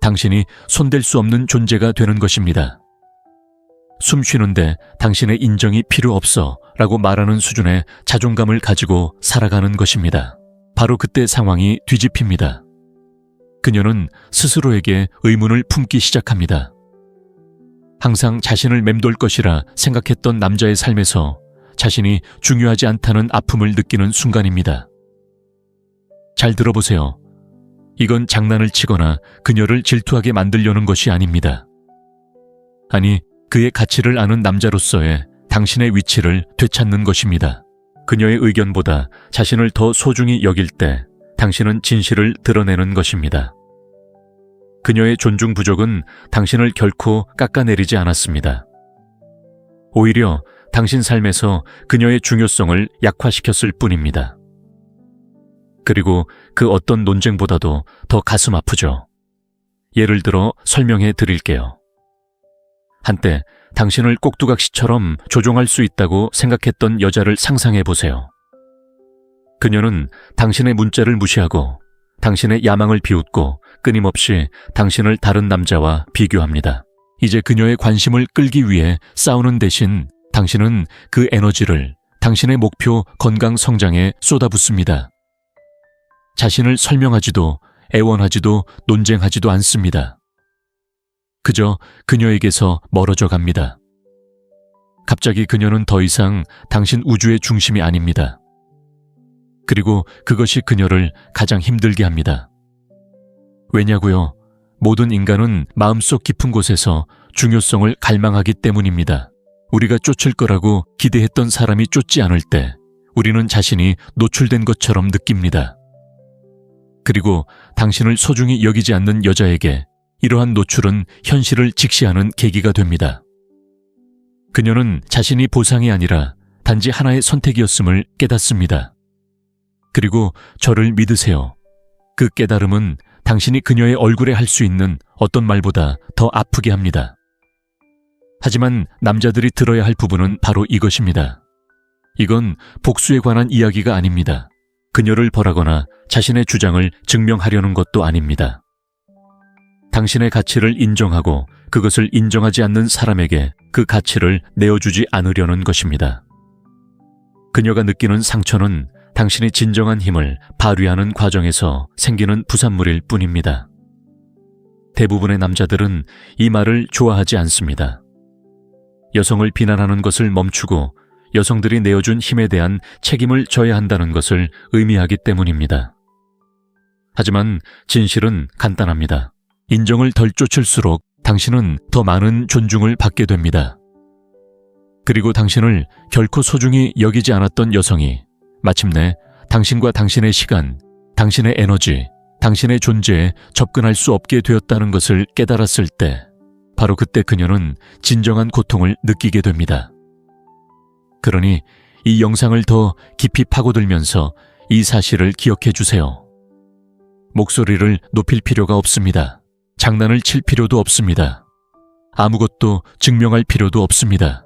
당신이 손댈 수 없는 존재가 되는 것입니다. 숨 쉬는데 당신의 인정이 필요 없어 라고 말하는 수준의 자존감을 가지고 살아가는 것입니다. 바로 그때 상황이 뒤집힙니다. 그녀는 스스로에게 의문을 품기 시작합니다. 항상 자신을 맴돌 것이라 생각했던 남자의 삶에서 자신이 중요하지 않다는 아픔을 느끼는 순간입니다. 잘 들어보세요. 이건 장난을 치거나 그녀를 질투하게 만들려는 것이 아닙니다. 아니, 그의 가치를 아는 남자로서의 당신의 위치를 되찾는 것입니다. 그녀의 의견보다 자신을 더 소중히 여길 때 당신은 진실을 드러내는 것입니다. 그녀의 존중 부족은 당신을 결코 깎아내리지 않았습니다. 오히려 당신 삶에서 그녀의 중요성을 약화시켰을 뿐입니다. 그리고 그 어떤 논쟁보다도 더 가슴 아프죠. 예를 들어 설명해 드릴게요. 한때 당신을 꼭두각시처럼 조종할 수 있다고 생각했던 여자를 상상해 보세요. 그녀는 당신의 문자를 무시하고 당신의 야망을 비웃고 끊임없이 당신을 다른 남자와 비교합니다. 이제 그녀의 관심을 끌기 위해 싸우는 대신 당신은 그 에너지를 당신의 목표 건강 성장에 쏟아붓습니다. 자신을 설명하지도 애원하지도 논쟁하지도 않습니다. 그저 그녀에게서 멀어져 갑니다. 갑자기 그녀는 더 이상 당신 우주의 중심이 아닙니다. 그리고 그것이 그녀를 가장 힘들게 합니다. 왜냐고요? 모든 인간은 마음속 깊은 곳에서 중요성을 갈망하기 때문입니다. 우리가 쫓을 거라고 기대했던 사람이 쫓지 않을 때 우리는 자신이 노출된 것처럼 느낍니다. 그리고 당신을 소중히 여기지 않는 여자에게 이러한 노출은 현실을 직시하는 계기가 됩니다. 그녀는 자신이 보상이 아니라 단지 하나의 선택이었음을 깨닫습니다. 그리고 저를 믿으세요. 그 깨달음은 당신이 그녀의 얼굴에 할 수 있는 어떤 말보다 더 아프게 합니다. 하지만 남자들이 들어야 할 부분은 바로 이것입니다. 이건 복수에 관한 이야기가 아닙니다. 그녀를 벌하거나 자신의 주장을 증명하려는 것도 아닙니다. 당신의 가치를 인정하고 그것을 인정하지 않는 사람에게 그 가치를 내어주지 않으려는 것입니다. 그녀가 느끼는 상처는 당신이 진정한 힘을 발휘하는 과정에서 생기는 부산물일 뿐입니다. 대부분의 남자들은 이 말을 좋아하지 않습니다. 여성을 비난하는 것을 멈추고 여성들이 내어준 힘에 대한 책임을 져야 한다는 것을 의미하기 때문입니다. 하지만 진실은 간단합니다. 인정을 덜 쫓을수록 당신은 더 많은 존중을 받게 됩니다. 그리고 당신을 결코 소중히 여기지 않았던 여성이 마침내 당신과 당신의 시간, 당신의 에너지, 당신의 존재에 접근할 수 없게 되었다는 것을 깨달았을 때, 바로 그때 그녀는 진정한 고통을 느끼게 됩니다. 그러니 이 영상을 더 깊이 파고들면서 이 사실을 기억해 주세요. 목소리를 높일 필요가 없습니다. 장난을 칠 필요도 없습니다. 아무것도 증명할 필요도 없습니다.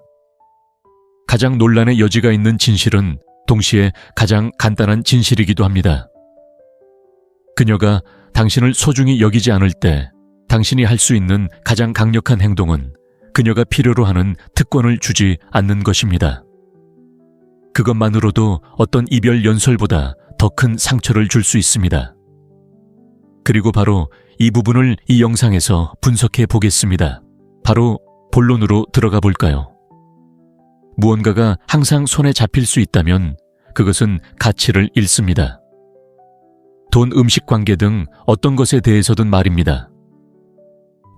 가장 논란의 여지가 있는 진실은 동시에 가장 간단한 진실이기도 합니다. 그녀가 당신을 소중히 여기지 않을 때 당신이 할 수 있는 가장 강력한 행동은 그녀가 필요로 하는 특권을 주지 않는 것입니다. 그것만으로도 어떤 이별 연설보다 더 큰 상처를 줄 수 있습니다. 그리고 바로 이 부분을 이 영상에서 분석해 보겠습니다. 바로 본론으로 들어가 볼까요? 무언가가 항상 손에 잡힐 수 있다면 그것은 가치를 잃습니다. 돈, 음식 관계 등 어떤 것에 대해서든 말입니다.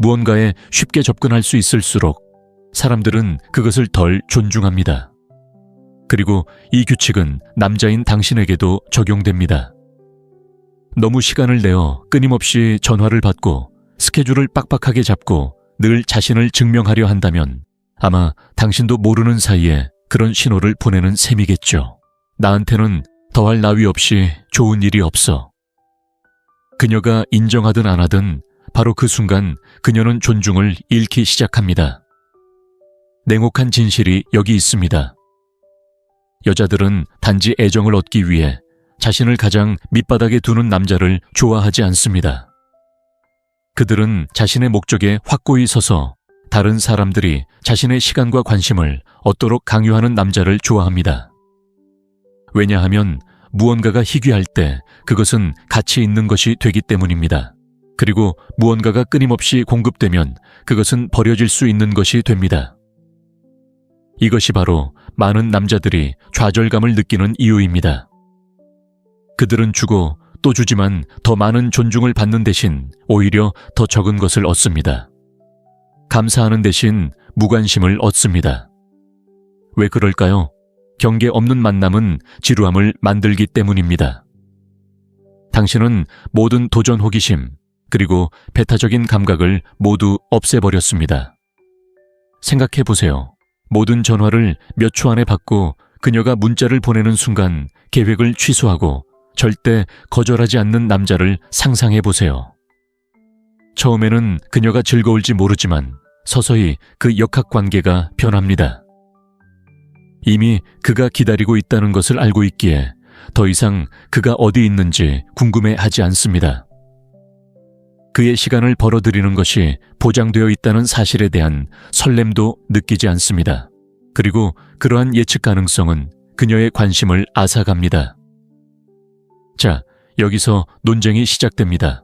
무언가에 쉽게 접근할 수 있을수록 사람들은 그것을 덜 존중합니다. 그리고 이 규칙은 남자인 당신에게도 적용됩니다. 너무 시간을 내어 끊임없이 전화를 받고 스케줄을 빡빡하게 잡고 늘 자신을 증명하려 한다면 아마 당신도 모르는 사이에 그런 신호를 보내는 셈이겠죠. 나한테는 더할 나위 없이 좋은 일이 없어. 그녀가 인정하든 안 하든 바로 그 순간 그녀는 존중을 잃기 시작합니다. 냉혹한 진실이 여기 있습니다. 여자들은 단지 애정을 얻기 위해 자신을 가장 밑바닥에 두는 남자를 좋아하지 않습니다. 그들은 자신의 목적에 확고히 서서 다른 사람들이 자신의 시간과 관심을 얻도록 강요하는 남자를 좋아합니다. 왜냐하면 무언가가 희귀할 때 그것은 가치 있는 것이 되기 때문입니다. 그리고 무언가가 끊임없이 공급되면 그것은 버려질 수 있는 것이 됩니다. 이것이 바로 많은 남자들이 좌절감을 느끼는 이유입니다. 그들은 주고 또 주지만 더 많은 존중을 받는 대신 오히려 더 적은 것을 얻습니다. 감사하는 대신 무관심을 얻습니다. 왜 그럴까요? 경계 없는 만남은 지루함을 만들기 때문입니다. 당신은 모든 도전 호기심 그리고 배타적인 감각을 모두 없애버렸습니다. 생각해 보세요. 모든 전화를 몇 초 안에 받고 그녀가 문자를 보내는 순간 계획을 취소하고 절대 거절하지 않는 남자를 상상해 보세요. 처음에는 그녀가 즐거울지 모르지만 서서히 그 역학관계가 변합니다. 이미 그가 기다리고 있다는 것을 알고 있기에 더 이상 그가 어디 있는지 궁금해하지 않습니다. 그의 시간을 벌어들이는 것이 보장되어 있다는 사실에 대한 설렘도 느끼지 않습니다. 그리고 그러한 예측 가능성은 그녀의 관심을 앗아갑니다. 자, 여기서 논쟁이 시작됩니다.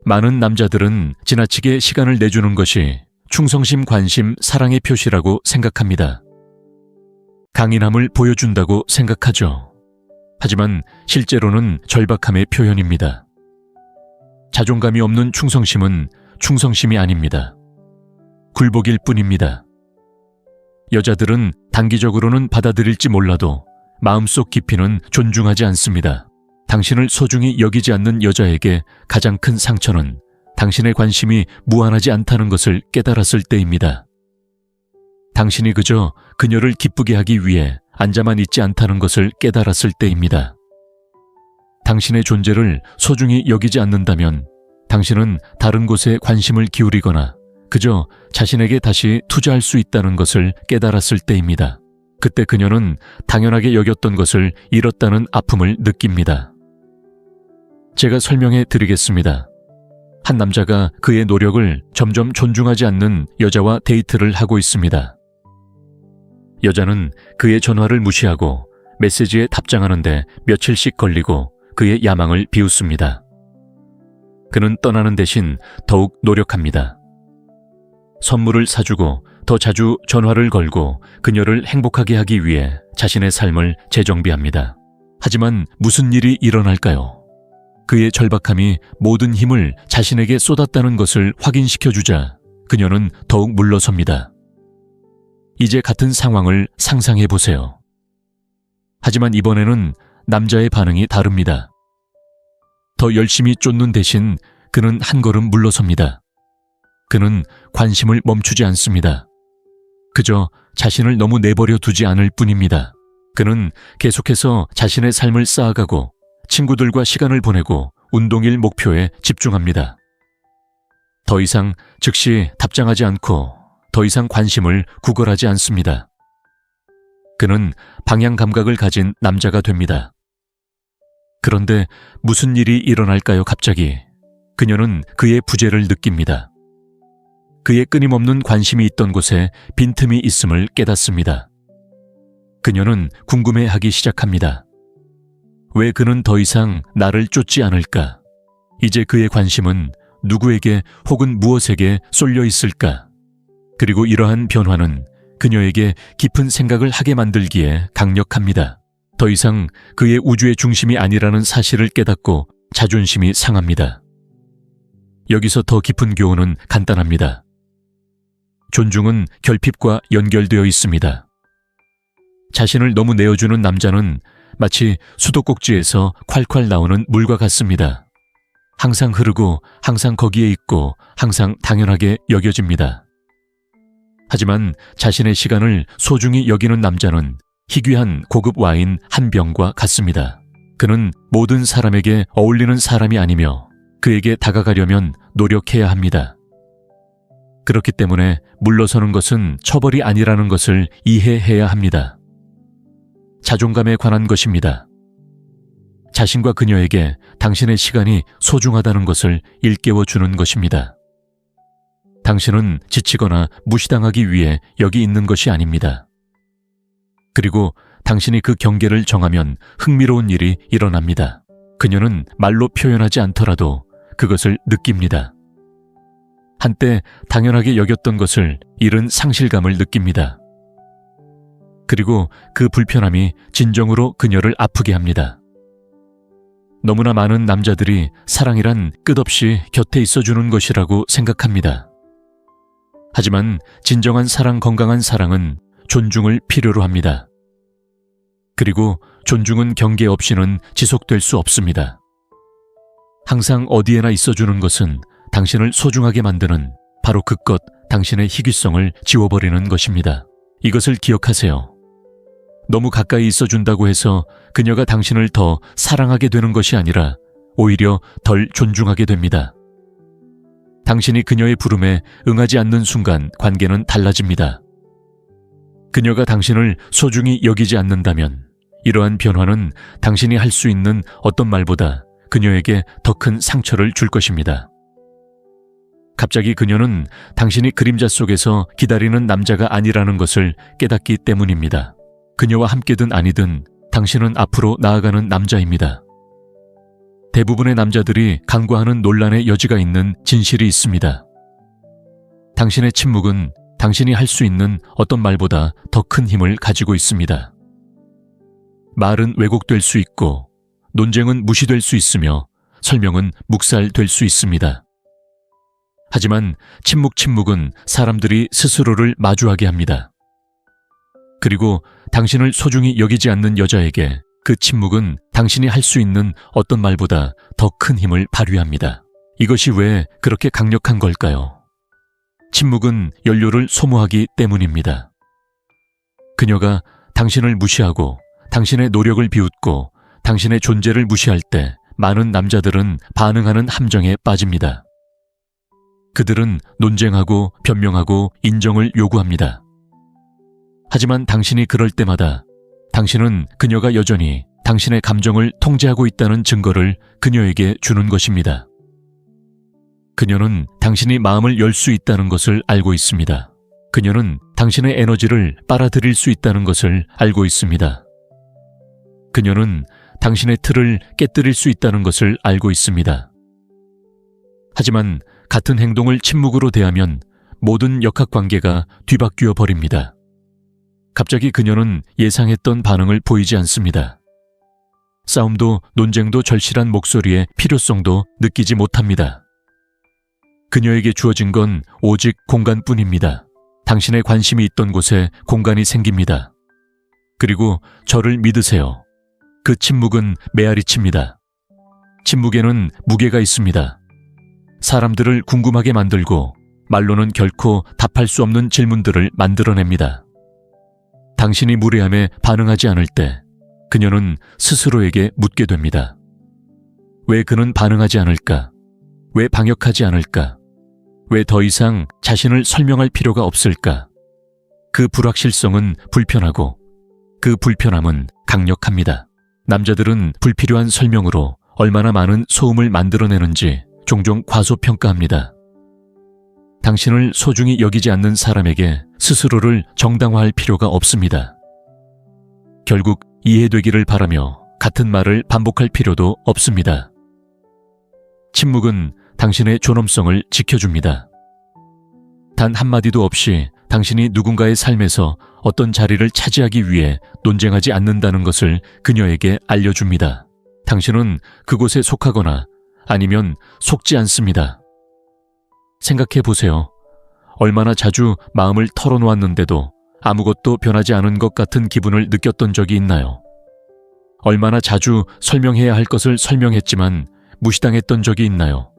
많은 남자들은 지나치게 시간을 내주는 것이 충성심, 관심, 사랑의 표시라고 생각합니다. 강인함을 보여준다고 생각하죠. 하지만 실제로는 절박함의 표현입니다. 자존감이 없는 충성심은 충성심이 아닙니다. 굴복일 뿐입니다. 여자들은 단기적으로는 받아들일지 몰라도 마음속 깊이는 존중하지 않습니다. 당신을 소중히 여기지 않는 여자에게 가장 큰 상처는 당신의 관심이 무한하지 않다는 것을 깨달았을 때입니다. 당신이 그저 그녀를 기쁘게 하기 위해 앉아만 있지 않다는 것을 깨달았을 때입니다. 당신의 존재를 소중히 여기지 않는다면 당신은 다른 곳에 관심을 기울이거나 그저 자신에게 다시 투자할 수 있다는 것을 깨달았을 때입니다. 그때 그녀는 당연하게 여겼던 것을 잃었다는 아픔을 느낍니다. 제가 설명해 드리겠습니다. 한 남자가 그의 노력을 점점 존중하지 않는 여자와 데이트를 하고 있습니다. 여자는 그의 전화를 무시하고 메시지에 답장하는데 며칠씩 걸리고 그의 야망을 비웃습니다. 그는 떠나는 대신 더욱 노력합니다. 선물을 사주고 더 자주 전화를 걸고 그녀를 행복하게 하기 위해 자신의 삶을 재정비합니다. 하지만 무슨 일이 일어날까요? 그의 절박함이 모든 힘을 자신에게 쏟았다는 것을 확인시켜주자 그녀는 더욱 물러섭니다. 이제 같은 상황을 상상해 보세요. 하지만 이번에는 남자의 반응이 다릅니다. 더 열심히 쫓는 대신 그는 한 걸음 물러섭니다. 그는 관심을 멈추지 않습니다. 그저 자신을 너무 내버려 두지 않을 뿐입니다. 그는 계속해서 자신의 삶을 쌓아가고 친구들과 시간을 보내고 운동일 목표에 집중합니다. 더 이상 즉시 답장하지 않고 더 이상 관심을 구걸하지 않습니다. 그는 방향 감각을 가진 남자가 됩니다. 그런데 무슨 일이 일어날까요? 갑자기 그녀는 그의 부재를 느낍니다. 그의 끊임없는 관심이 있던 곳에 빈틈이 있음을 깨닫습니다. 그녀는 궁금해하기 시작합니다. 왜 그는 더 이상 나를 쫓지 않을까? 이제 그의 관심은 누구에게 혹은 무엇에게 쏠려 있을까? 그리고 이러한 변화는 그녀에게 깊은 생각을 하게 만들기에 강력합니다. 더 이상 그의 우주의 중심이 아니라는 사실을 깨닫고 자존심이 상합니다. 여기서 더 깊은 교훈은 간단합니다. 존중은 결핍과 연결되어 있습니다. 자신을 너무 내어주는 남자는 마치 수도꼭지에서 콸콸 나오는 물과 같습니다. 항상 흐르고 항상 거기에 있고 항상 당연하게 여겨집니다. 하지만 자신의 시간을 소중히 여기는 남자는 희귀한 고급 와인 한 병과 같습니다. 그는 모든 사람에게 어울리는 사람이 아니며 그에게 다가가려면 노력해야 합니다. 그렇기 때문에 물러서는 것은 처벌이 아니라는 것을 이해해야 합니다. 자존감에 관한 것입니다. 자신과 그녀에게 당신의 시간이 소중하다는 것을 일깨워 주는 것입니다. 당신은 지치거나 무시당하기 위해 여기 있는 것이 아닙니다. 그리고 당신이 그 경계를 정하면 흥미로운 일이 일어납니다. 그녀는 말로 표현하지 않더라도 그것을 느낍니다. 한때 당연하게 여겼던 것을 잃은 상실감을 느낍니다. 그리고 그 불편함이 진정으로 그녀를 아프게 합니다. 너무나 많은 남자들이 사랑이란 끝없이 곁에 있어주는 것이라고 생각합니다. 하지만 진정한 사랑, 건강한 사랑은 존중을 필요로 합니다. 그리고 존중은 경계 없이는 지속될 수 없습니다. 항상 어디에나 있어주는 것은 당신을 소중하게 만드는 바로 그것, 당신의 희귀성을 지워버리는 것입니다. 이것을 기억하세요. 너무 가까이 있어준다고 해서 그녀가 당신을 더 사랑하게 되는 것이 아니라 오히려 덜 존중하게 됩니다. 당신이 그녀의 부름에 응하지 않는 순간 관계는 달라집니다. 그녀가 당신을 소중히 여기지 않는다면 이러한 변화는 당신이 할 수 있는 어떤 말보다 그녀에게 더 큰 상처를 줄 것입니다. 갑자기 그녀는 당신이 그림자 속에서 기다리는 남자가 아니라는 것을 깨닫기 때문입니다. 그녀와 함께든 아니든 당신은 앞으로 나아가는 남자입니다. 대부분의 남자들이 간과하는 논란의 여지가 있는 진실이 있습니다. 당신의 침묵은 당신이 할 수 있는 어떤 말보다 더 큰 힘을 가지고 있습니다. 말은 왜곡될 수 있고 논쟁은 무시될 수 있으며 설명은 묵살될 수 있습니다. 하지만 침묵은 사람들이 스스로를 마주하게 합니다. 그리고 당신을 소중히 여기지 않는 여자에게 그 침묵은 당신이 할 수 있는 어떤 말보다 더 큰 힘을 발휘합니다. 이것이 왜 그렇게 강력한 걸까요? 침묵은 연료를 소모하기 때문입니다. 그녀가 당신을 무시하고 당신의 노력을 비웃고 당신의 존재를 무시할 때 많은 남자들은 반응하는 함정에 빠집니다. 그들은 논쟁하고 변명하고 인정을 요구합니다. 하지만 당신이 그럴 때마다 당신은 그녀가 여전히 당신의 감정을 통제하고 있다는 증거를 그녀에게 주는 것입니다. 그녀는 당신이 마음을 열 수 있다는 것을 알고 있습니다. 그녀는 당신의 에너지를 빨아들일 수 있다는 것을 알고 있습니다. 그녀는 당신의 틀을 깨뜨릴 수 있다는 것을 알고 있습니다. 하지만 같은 행동을 침묵으로 대하면 모든 역학관계가 뒤바뀌어 버립니다. 갑자기 그녀는 예상했던 반응을 보이지 않습니다. 싸움도 논쟁도 절실한 목소리의 필요성도 느끼지 못합니다. 그녀에게 주어진 건 오직 공간뿐입니다. 당신의 관심이 있던 곳에 공간이 생깁니다. 그리고 저를 믿으세요. 그 침묵은 메아리칩니다. 침묵에는 무게가 있습니다. 사람들을 궁금하게 만들고 말로는 결코 답할 수 없는 질문들을 만들어냅니다. 당신이 무례함에 반응하지 않을 때 그녀는 스스로에게 묻게 됩니다. 왜 그는 반응하지 않을까? 왜 방역하지 않을까? 왜 더 이상 자신을 설명할 필요가 없을까? 그 불확실성은 불편하고 그 불편함은 강력합니다. 남자들은 불필요한 설명으로 얼마나 많은 소음을 만들어내는지 종종 과소평가합니다. 당신을 소중히 여기지 않는 사람에게 스스로를 정당화할 필요가 없습니다. 결국 이해되기를 바라며 같은 말을 반복할 필요도 없습니다. 침묵은 당신의 존엄성을 지켜줍니다. 단 한마디도 없이 당신이 누군가의 삶에서 어떤 자리를 차지하기 위해 논쟁하지 않는다는 것을 그녀에게 알려줍니다. 당신은 그곳에 속하거나 아니면 속지 않습니다. 생각해 보세요. 얼마나 자주 마음을 털어놓았는데도 아무것도 변하지 않은 것 같은 기분을 느꼈던 적이 있나요? 얼마나 자주 설명해야 할 것을 설명했지만 무시당했던 적이 있나요?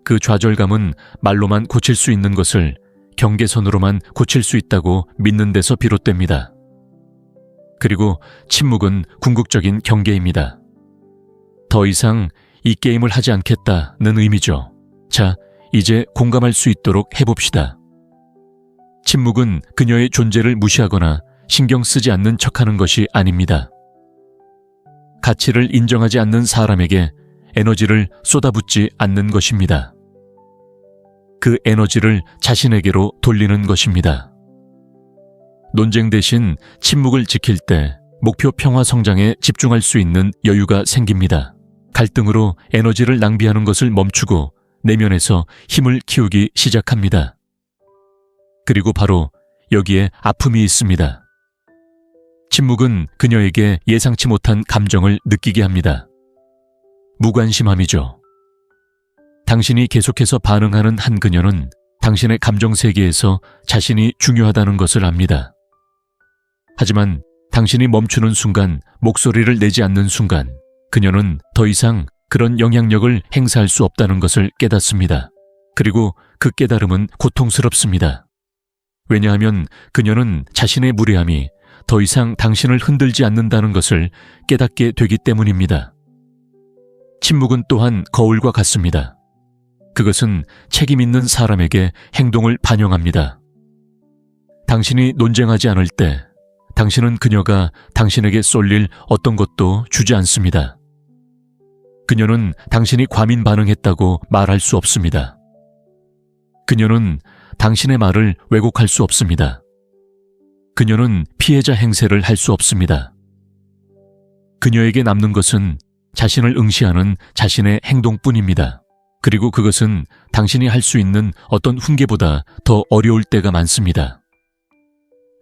그 좌절감은 말로만 고칠 수 있는 것을 경계선으로만 고칠 수 있다고 믿는 데서 비롯됩니다. 그리고 침묵은 궁극적인 경계입니다. 더 이상 이 게임을 하지 않겠다는 의미죠. 자, 이제 공감할 수 있도록 해봅시다. 침묵은 그녀의 존재를 무시하거나 신경 쓰지 않는 척하는 것이 아닙니다. 가치를 인정하지 않는 사람에게 에너지를 쏟아붓지 않는 것입니다. 그 에너지를 자신에게로 돌리는 것입니다. 논쟁 대신 침묵을 지킬 때 목표 평화 성장에 집중할 수 있는 여유가 생깁니다. 갈등으로 에너지를 낭비하는 것을 멈추고 내면에서 힘을 키우기 시작합니다. 그리고 바로 여기에 아픔이 있습니다. 침묵은 그녀에게 예상치 못한 감정을 느끼게 합니다. 무관심함이죠. 당신이 계속해서 반응하는 한 그녀는 당신의 감정 세계에서 자신이 중요하다는 것을 압니다. 하지만 당신이 멈추는 순간, 목소리를 내지 않는 순간, 그녀는 더 이상 그런 영향력을 행사할 수 없다는 것을 깨닫습니다. 그리고 그 깨달음은 고통스럽습니다. 왜냐하면 그녀는 자신의 무례함이 더 이상 당신을 흔들지 않는다는 것을 깨닫게 되기 때문입니다. 침묵은 또한 거울과 같습니다. 그것은 책임 있는 사람에게 행동을 반영합니다. 당신이 논쟁하지 않을 때 당신은 그녀가 당신에게 쏠릴 어떤 것도 주지 않습니다. 그녀는 당신이 과민 반응했다고 말할 수 없습니다. 그녀는 당신의 말을 왜곡할 수 없습니다. 그녀는 피해자 행세를 할 수 없습니다. 그녀에게 남는 것은 자신을 응시하는 자신의 행동뿐입니다. 그리고 그것은 당신이 할 수 있는 어떤 훈계보다 더 어려울 때가 많습니다.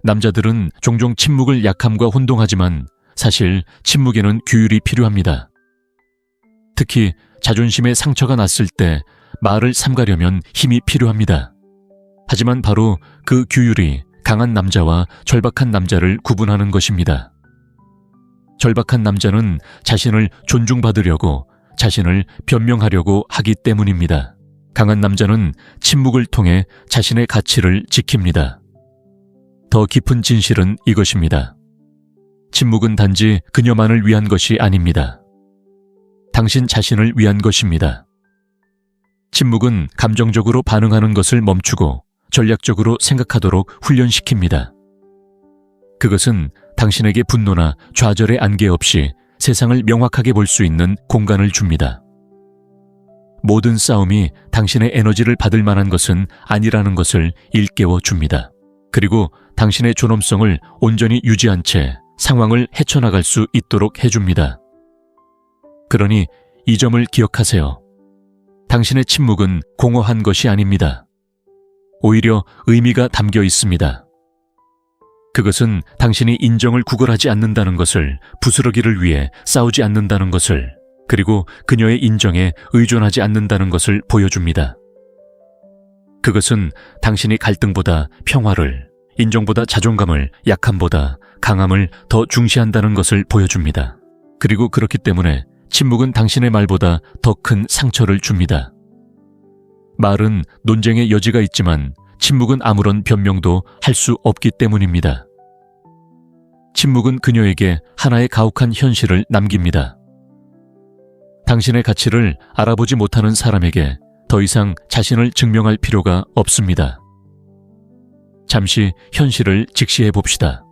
남자들은 종종 침묵을 약함과 혼동하지만 사실 침묵에는 규율이 필요합니다. 특히 자존심에 상처가 났을 때 말을 삼가려면 힘이 필요합니다. 하지만 바로 그 규율이 강한 남자와 절박한 남자를 구분하는 것입니다. 절박한 남자는 자신을 존중받으려고 자신을 변명하려고 하기 때문입니다. 강한 남자는 침묵을 통해 자신의 가치를 지킵니다. 더 깊은 진실은 이것입니다. 침묵은 단지 그녀만을 위한 것이 아닙니다. 당신 자신을 위한 것입니다. 침묵은 감정적으로 반응하는 것을 멈추고 전략적으로 생각하도록 훈련시킵니다. 그것은 당신에게 분노나 좌절의 안개 없이 세상을 명확하게 볼 수 있는 공간을 줍니다. 모든 싸움이 당신의 에너지를 받을 만한 것은 아니라는 것을 일깨워 줍니다. 그리고 당신의 존엄성을 온전히 유지한 채 상황을 헤쳐나갈 수 있도록 해줍니다. 그러니 이 점을 기억하세요. 당신의 침묵은 공허한 것이 아닙니다. 오히려 의미가 담겨 있습니다. 그것은 당신이 인정을 구걸하지 않는다는 것을, 부스러기를 위해 싸우지 않는다는 것을, 그리고 그녀의 인정에 의존하지 않는다는 것을 보여줍니다. 그것은 당신이 갈등보다 평화를, 인정보다 자존감을, 약함보다 강함을 더 중시한다는 것을 보여줍니다. 그리고 그렇기 때문에 침묵은 당신의 말보다 더 큰 상처를 줍니다. 말은 논쟁의 여지가 있지만 침묵은 아무런 변명도 할 수 없기 때문입니다. 침묵은 그녀에게 하나의 가혹한 현실을 남깁니다. 당신의 가치를 알아보지 못하는 사람에게 더 이상 자신을 증명할 필요가 없습니다. 잠시 현실을 직시해 봅시다.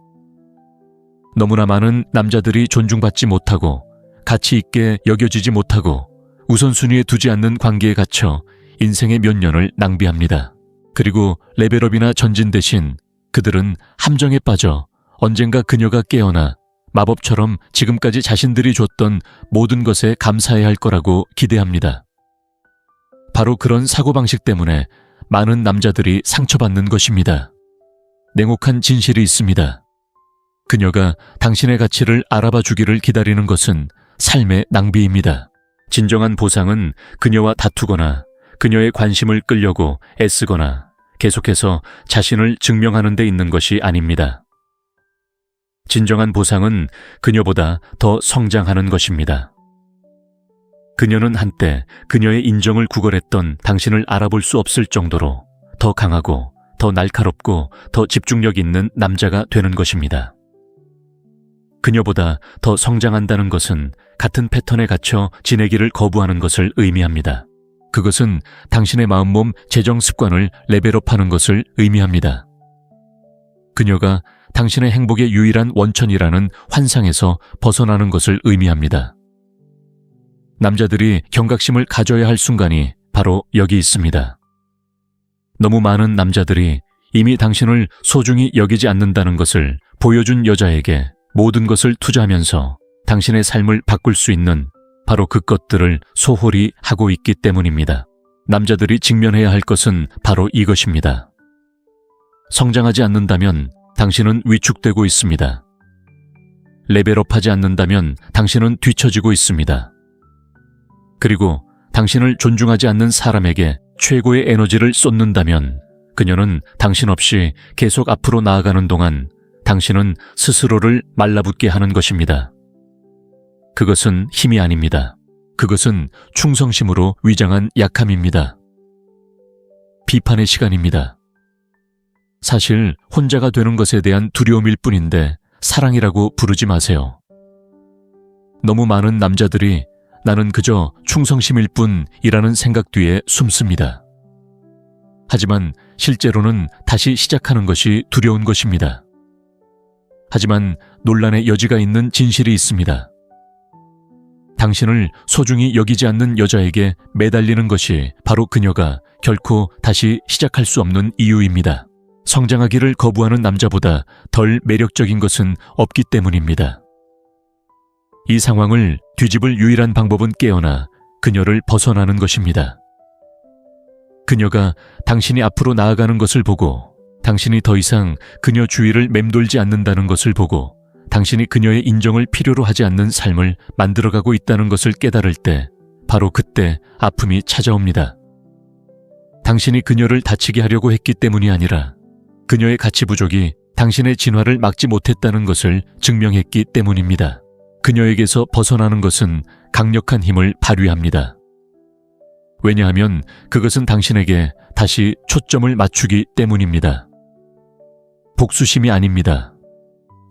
너무나 많은 남자들이 존중받지 못하고 가치 있게 여겨지지 못하고 우선순위에 두지 않는 관계에 갇혀 인생의 몇 년을 낭비합니다. 그리고 레벨업이나 전진 대신 그들은 함정에 빠져 언젠가 그녀가 깨어나 마법처럼 지금까지 자신들이 줬던 모든 것에 감사해야 할 거라고 기대합니다. 바로 그런 사고방식 때문에 많은 남자들이 상처받는 것입니다. 냉혹한 진실이 있습니다. 그녀가 당신의 가치를 알아봐 주기를 기다리는 것은 삶의 낭비입니다. 진정한 보상은 그녀와 다투거나 그녀의 관심을 끌려고 애쓰거나 계속해서 자신을 증명하는 데 있는 것이 아닙니다. 진정한 보상은 그녀보다 더 성장하는 것입니다. 그녀는 한때 그녀의 인정을 구걸했던 당신을 알아볼 수 없을 정도로 더 강하고 더 날카롭고 더 집중력 있는 남자가 되는 것입니다. 그녀보다 더 성장한다는 것은 같은 패턴에 갇혀 지내기를 거부하는 것을 의미합니다. 그것은 당신의 마음몸 재정 습관을 레벨업하는 것을 의미합니다. 그녀가 당신의 행복의 유일한 원천이라는 환상에서 벗어나는 것을 의미합니다. 남자들이 경각심을 가져야 할 순간이 바로 여기 있습니다. 너무 많은 남자들이 이미 당신을 소중히 여기지 않는다는 것을 보여준 여자에게 모든 것을 투자하면서 당신의 삶을 바꿀 수 있는 바로 그 것들을 소홀히 하고 있기 때문입니다. 남자들이 직면해야 할 것은 바로 이것입니다. 성장하지 않는다면 당신은 위축되고 있습니다. 레벨업하지 않는다면 당신은 뒤처지고 있습니다. 그리고 당신을 존중하지 않는 사람에게 최고의 에너지를 쏟는다면 그녀는 당신 없이 계속 앞으로 나아가는 동안 당신은 스스로를 말라붙게 하는 것입니다. 그것은 힘이 아닙니다. 그것은 충성심으로 위장한 약함입니다. 비판의 시간입니다. 사실 혼자가 되는 것에 대한 두려움일 뿐인데 사랑이라고 부르지 마세요. 너무 많은 남자들이 나는 그저 충성심일 뿐이라는 생각 뒤에 숨습니다. 하지만 실제로는 다시 시작하는 것이 두려운 것입니다. 하지만 논란의 여지가 있는 진실이 있습니다. 당신을 소중히 여기지 않는 여자에게 매달리는 것이 바로 그녀가 결코 다시 시작할 수 없는 이유입니다. 성장하기를 거부하는 남자보다 덜 매력적인 것은 없기 때문입니다. 이 상황을 뒤집을 유일한 방법은 깨어나 그녀를 벗어나는 것입니다. 그녀가 당신이 앞으로 나아가는 것을 보고 당신이 더 이상 그녀 주위를 맴돌지 않는다는 것을 보고 당신이 그녀의 인정을 필요로 하지 않는 삶을 만들어가고 있다는 것을 깨달을 때 바로 그때 아픔이 찾아옵니다. 당신이 그녀를 다치게 하려고 했기 때문이 아니라 그녀의 가치 부족이 당신의 진화를 막지 못했다는 것을 증명했기 때문입니다. 그녀에게서 벗어나는 것은 강력한 힘을 발휘합니다. 왜냐하면 그것은 당신에게 다시 초점을 맞추기 때문입니다. 복수심이 아닙니다.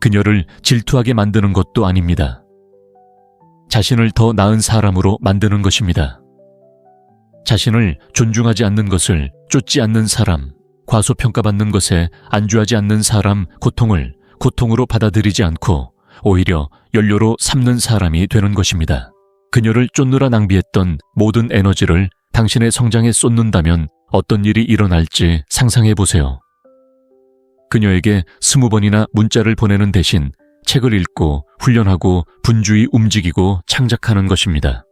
그녀를 질투하게 만드는 것도 아닙니다. 자신을 더 나은 사람으로 만드는 것입니다. 자신을 존중하지 않는 것을 쫓지 않는 사람, 과소평가받는 것에 안주하지 않는 사람 고통을 고통으로 받아들이지 않고 오히려 연료로 삼는 사람이 되는 것입니다. 그녀를 쫓느라 낭비했던 모든 에너지를 당신의 성장에 쏟는다면 어떤 일이 일어날지 상상해 보세요. 그녀에게 20번이나 문자를 보내는 대신 책을 읽고 훈련하고 분주히 움직이고 창작하는 것입니다.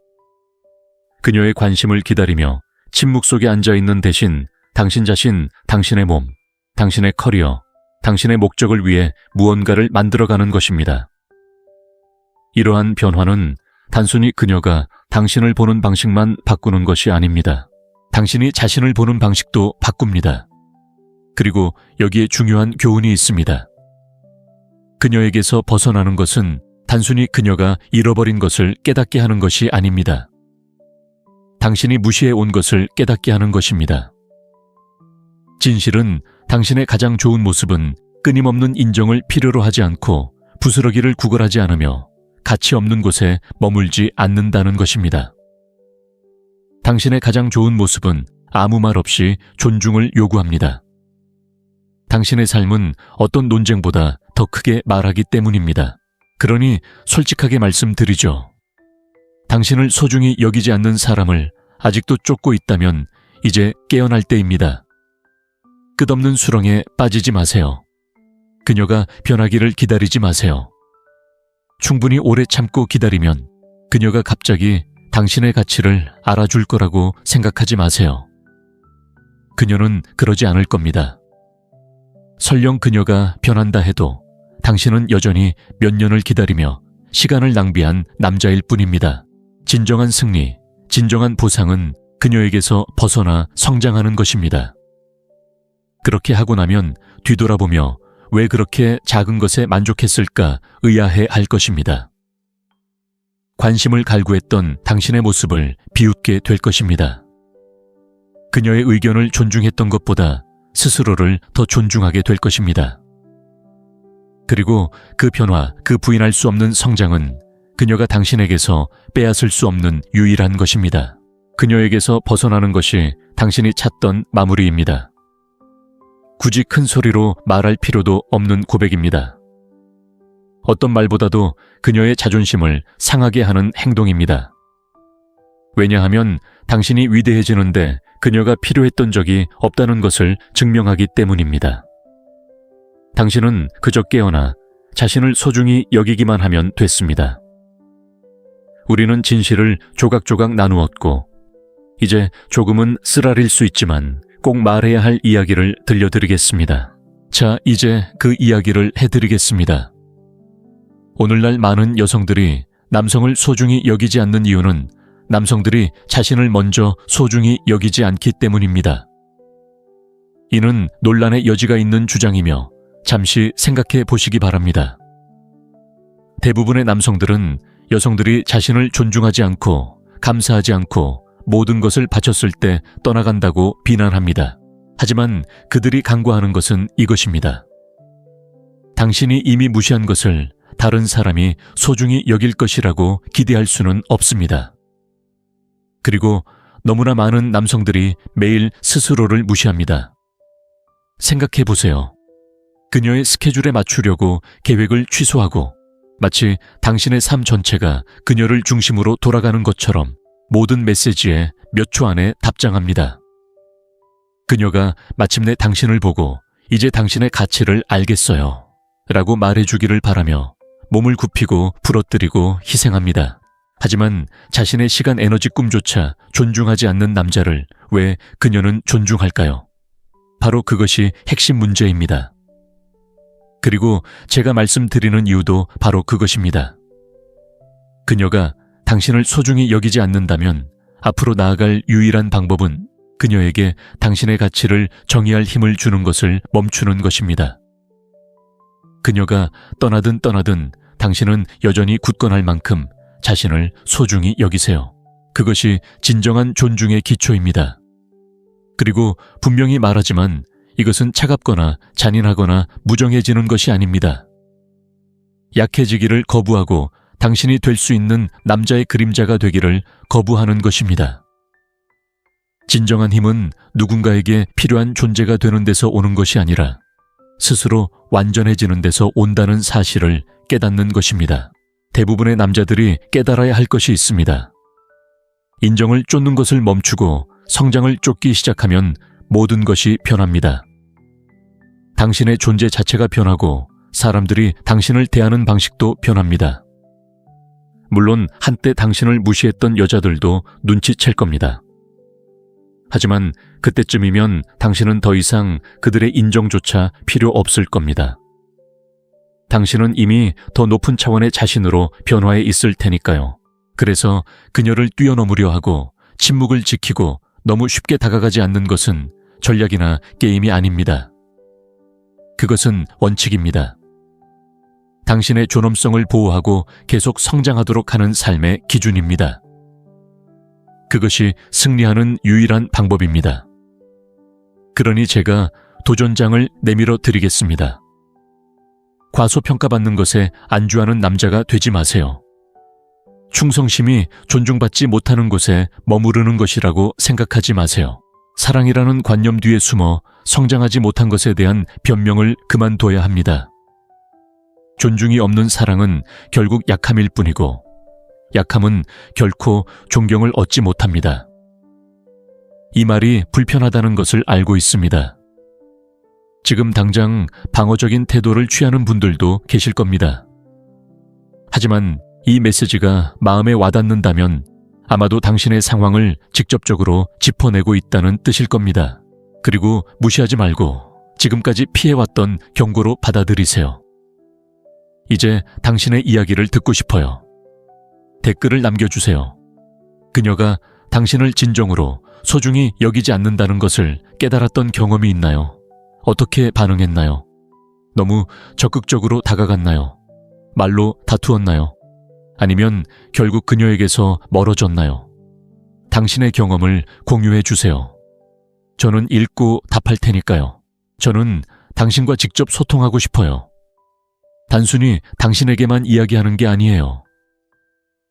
그녀의 관심을 기다리며 침묵 속에 앉아있는 대신 당신 자신, 당신의 몸, 당신의 커리어, 당신의 목적을 위해 무언가를 만들어가는 것입니다. 이러한 변화는 단순히 그녀가 당신을 보는 방식만 바꾸는 것이 아닙니다. 당신이 자신을 보는 방식도 바꿉니다. 그리고 여기에 중요한 교훈이 있습니다. 그녀에게서 벗어나는 것은 단순히 그녀가 잃어버린 것을 깨닫게 하는 것이 아닙니다. 당신이 무시해 온 것을 깨닫게 하는 것입니다. 진실은 당신의 가장 좋은 모습은 끊임없는 인정을 필요로 하지 않고 부스러기를 구걸하지 않으며 가치 없는 곳에 머물지 않는다는 것입니다. 당신의 가장 좋은 모습은 아무 말 없이 존중을 요구합니다. 당신의 삶은 어떤 논쟁보다 더 크게 말하기 때문입니다. 그러니 솔직하게 말씀드리죠. 당신을 소중히 여기지 않는 사람을 아직도 쫓고 있다면 이제 깨어날 때입니다. 끝없는 수렁에 빠지지 마세요. 그녀가 변하기를 기다리지 마세요. 충분히 오래 참고 기다리면 그녀가 갑자기 당신의 가치를 알아줄 거라고 생각하지 마세요. 그녀는 그러지 않을 겁니다. 설령 그녀가 변한다 해도 당신은 여전히 몇 년을 기다리며 시간을 낭비한 남자일 뿐입니다. 진정한 승리, 진정한 보상은 그녀에게서 벗어나 성장하는 것입니다. 그렇게 하고 나면 뒤돌아보며 왜 그렇게 작은 것에 만족했을까 의아해 할 것입니다. 관심을 갈구했던 당신의 모습을 비웃게 될 것입니다. 그녀의 의견을 존중했던 것보다 스스로를 더 존중하게 될 것입니다. 그리고 그 변화, 그 부인할 수 없는 성장은 그녀가 당신에게서 빼앗을 수 없는 유일한 것입니다. 그녀에게서 벗어나는 것이 당신이 찾던 마무리입니다. 굳이 큰 소리로 말할 필요도 없는 고백입니다. 어떤 말보다도 그녀의 자존심을 상하게 하는 행동입니다. 왜냐하면 당신이 위대해지는데 그녀가 필요했던 적이 없다는 것을 증명하기 때문입니다. 당신은 그저 깨어나 자신을 소중히 여기기만 하면 됐습니다. 우리는 진실을 조각조각 나누었고 이제 조금은 쓰라릴 수 있지만 꼭 말해야 할 이야기를 들려드리겠습니다. 자, 이제 그 이야기를 해드리겠습니다. 오늘날 많은 여성들이 남성을 소중히 여기지 않는 이유는 남성들이 자신을 먼저 소중히 여기지 않기 때문입니다. 이는 논란의 여지가 있는 주장이며 잠시 생각해 보시기 바랍니다. 대부분의 남성들은 여성들이 자신을 존중하지 않고 감사하지 않고 모든 것을 바쳤을 때 떠나간다고 비난합니다. 하지만 그들이 간과하는 것은 이것입니다. 당신이 이미 무시한 것을 다른 사람이 소중히 여길 것이라고 기대할 수는 없습니다. 그리고 너무나 많은 남성들이 매일 스스로를 무시합니다. 생각해 보세요. 그녀의 스케줄에 맞추려고 계획을 취소하고 마치 당신의 삶 전체가 그녀를 중심으로 돌아가는 것처럼 모든 메시지에 몇 초 안에 답장합니다. 그녀가 마침내 당신을 보고 이제 당신의 가치를 알겠어요 라고 말해주기를 바라며 몸을 굽히고 부러뜨리고 희생합니다. 하지만 자신의 시간, 에너지, 꿈조차 존중하지 않는 남자를 왜 그녀는 존중할까요? 바로 그것이 핵심 문제입니다. 그리고 제가 말씀드리는 이유도 바로 그것입니다. 그녀가 당신을 소중히 여기지 않는다면 앞으로 나아갈 유일한 방법은 그녀에게 당신의 가치를 정의할 힘을 주는 것을 멈추는 것입니다. 그녀가 떠나든 당신은 여전히 굳건할 만큼 자신을 소중히 여기세요. 그것이 진정한 존중의 기초입니다. 그리고 분명히 말하지만 이것은 차갑거나 잔인하거나 무정해지는 것이 아닙니다. 약해지기를 거부하고 당신이 될 수 있는 남자의 그림자가 되기를 거부하는 것입니다. 진정한 힘은 누군가에게 필요한 존재가 되는 데서 오는 것이 아니라 스스로 완전해지는 데서 온다는 사실을 깨닫는 것입니다. 대부분의 남자들이 깨달아야 할 것이 있습니다. 인정을 쫓는 것을 멈추고 성장을 쫓기 시작하면 모든 것이 변합니다. 당신의 존재 자체가 변하고 사람들이 당신을 대하는 방식도 변합니다. 물론 한때 당신을 무시했던 여자들도 눈치챌 겁니다. 하지만 그때쯤이면 당신은 더 이상 그들의 인정조차 필요 없을 겁니다. 당신은 이미 더 높은 차원의 자신으로 변화해 있을 테니까요. 그래서 그녀를 뛰어넘으려 하고 침묵을 지키고 너무 쉽게 다가가지 않는 것은 전략이나 게임이 아닙니다. 그것은 원칙입니다. 당신의 존엄성을 보호하고 계속 성장하도록 하는 삶의 기준입니다. 그것이 승리하는 유일한 방법입니다. 그러니 제가 도전장을 내밀어 드리겠습니다. 과소평가받는 것에 안주하는 남자가 되지 마세요. 충성심이 존중받지 못하는 곳에 머무르는 것이라고 생각하지 마세요. 사랑이라는 관념 뒤에 숨어 성장하지 못한 것에 대한 변명을 그만둬야 합니다. 존중이 없는 사랑은 결국 약함일 뿐이고, 약함은 결코 존경을 얻지 못합니다. 이 말이 불편하다는 것을 알고 있습니다. 지금 당장 방어적인 태도를 취하는 분들도 계실 겁니다. 하지만 이 메시지가 마음에 와닿는다면 아마도 당신의 상황을 직접적으로 짚어내고 있다는 뜻일 겁니다. 그리고 무시하지 말고 지금까지 피해왔던 경고로 받아들이세요. 이제 당신의 이야기를 듣고 싶어요. 댓글을 남겨주세요. 그녀가 당신을 진정으로 소중히 여기지 않는다는 것을 깨달았던 경험이 있나요? 어떻게 반응했나요? 너무 적극적으로 다가갔나요? 말로 다투었나요? 아니면 결국 그녀에게서 멀어졌나요? 당신의 경험을 공유해 주세요. 저는 읽고 답할 테니까요. 저는 당신과 직접 소통하고 싶어요. 단순히 당신에게만 이야기하는 게 아니에요.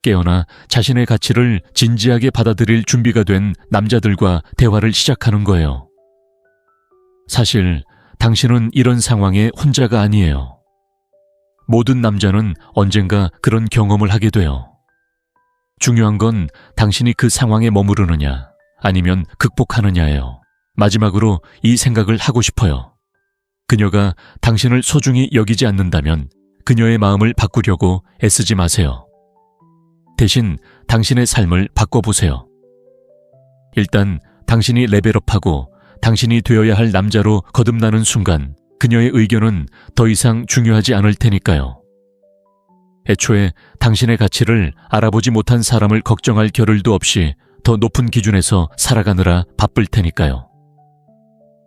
깨어나 자신의 가치를 진지하게 받아들일 준비가 된 남자들과 대화를 시작하는 거예요. 사실 당신은 이런 상황에 혼자가 아니에요. 모든 남자는 언젠가 그런 경험을 하게 돼요. 중요한 건 당신이 그 상황에 머무르느냐 아니면 극복하느냐예요. 마지막으로 이 생각을 하고 싶어요. 그녀가 당신을 소중히 여기지 않는다면 그녀의 마음을 바꾸려고 애쓰지 마세요. 대신 당신의 삶을 바꿔보세요. 일단 당신이 레벨업하고 당신이 되어야 할 남자로 거듭나는 순간 그녀의 의견은 더 이상 중요하지 않을 테니까요. 애초에 당신의 가치를 알아보지 못한 사람을 걱정할 겨를도 없이 더 높은 기준에서 살아가느라 바쁠 테니까요.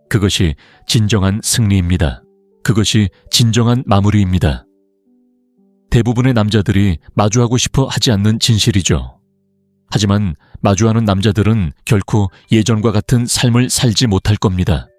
그것이 진정한 승리입니다. 그것이 진정한 마무리입니다. 대부분의 남자들이 마주하고 싶어 하지 않는 진실이죠. 하지만 마주하는 남자들은 결코 예전과 같은 삶을 살지 못할 겁니다.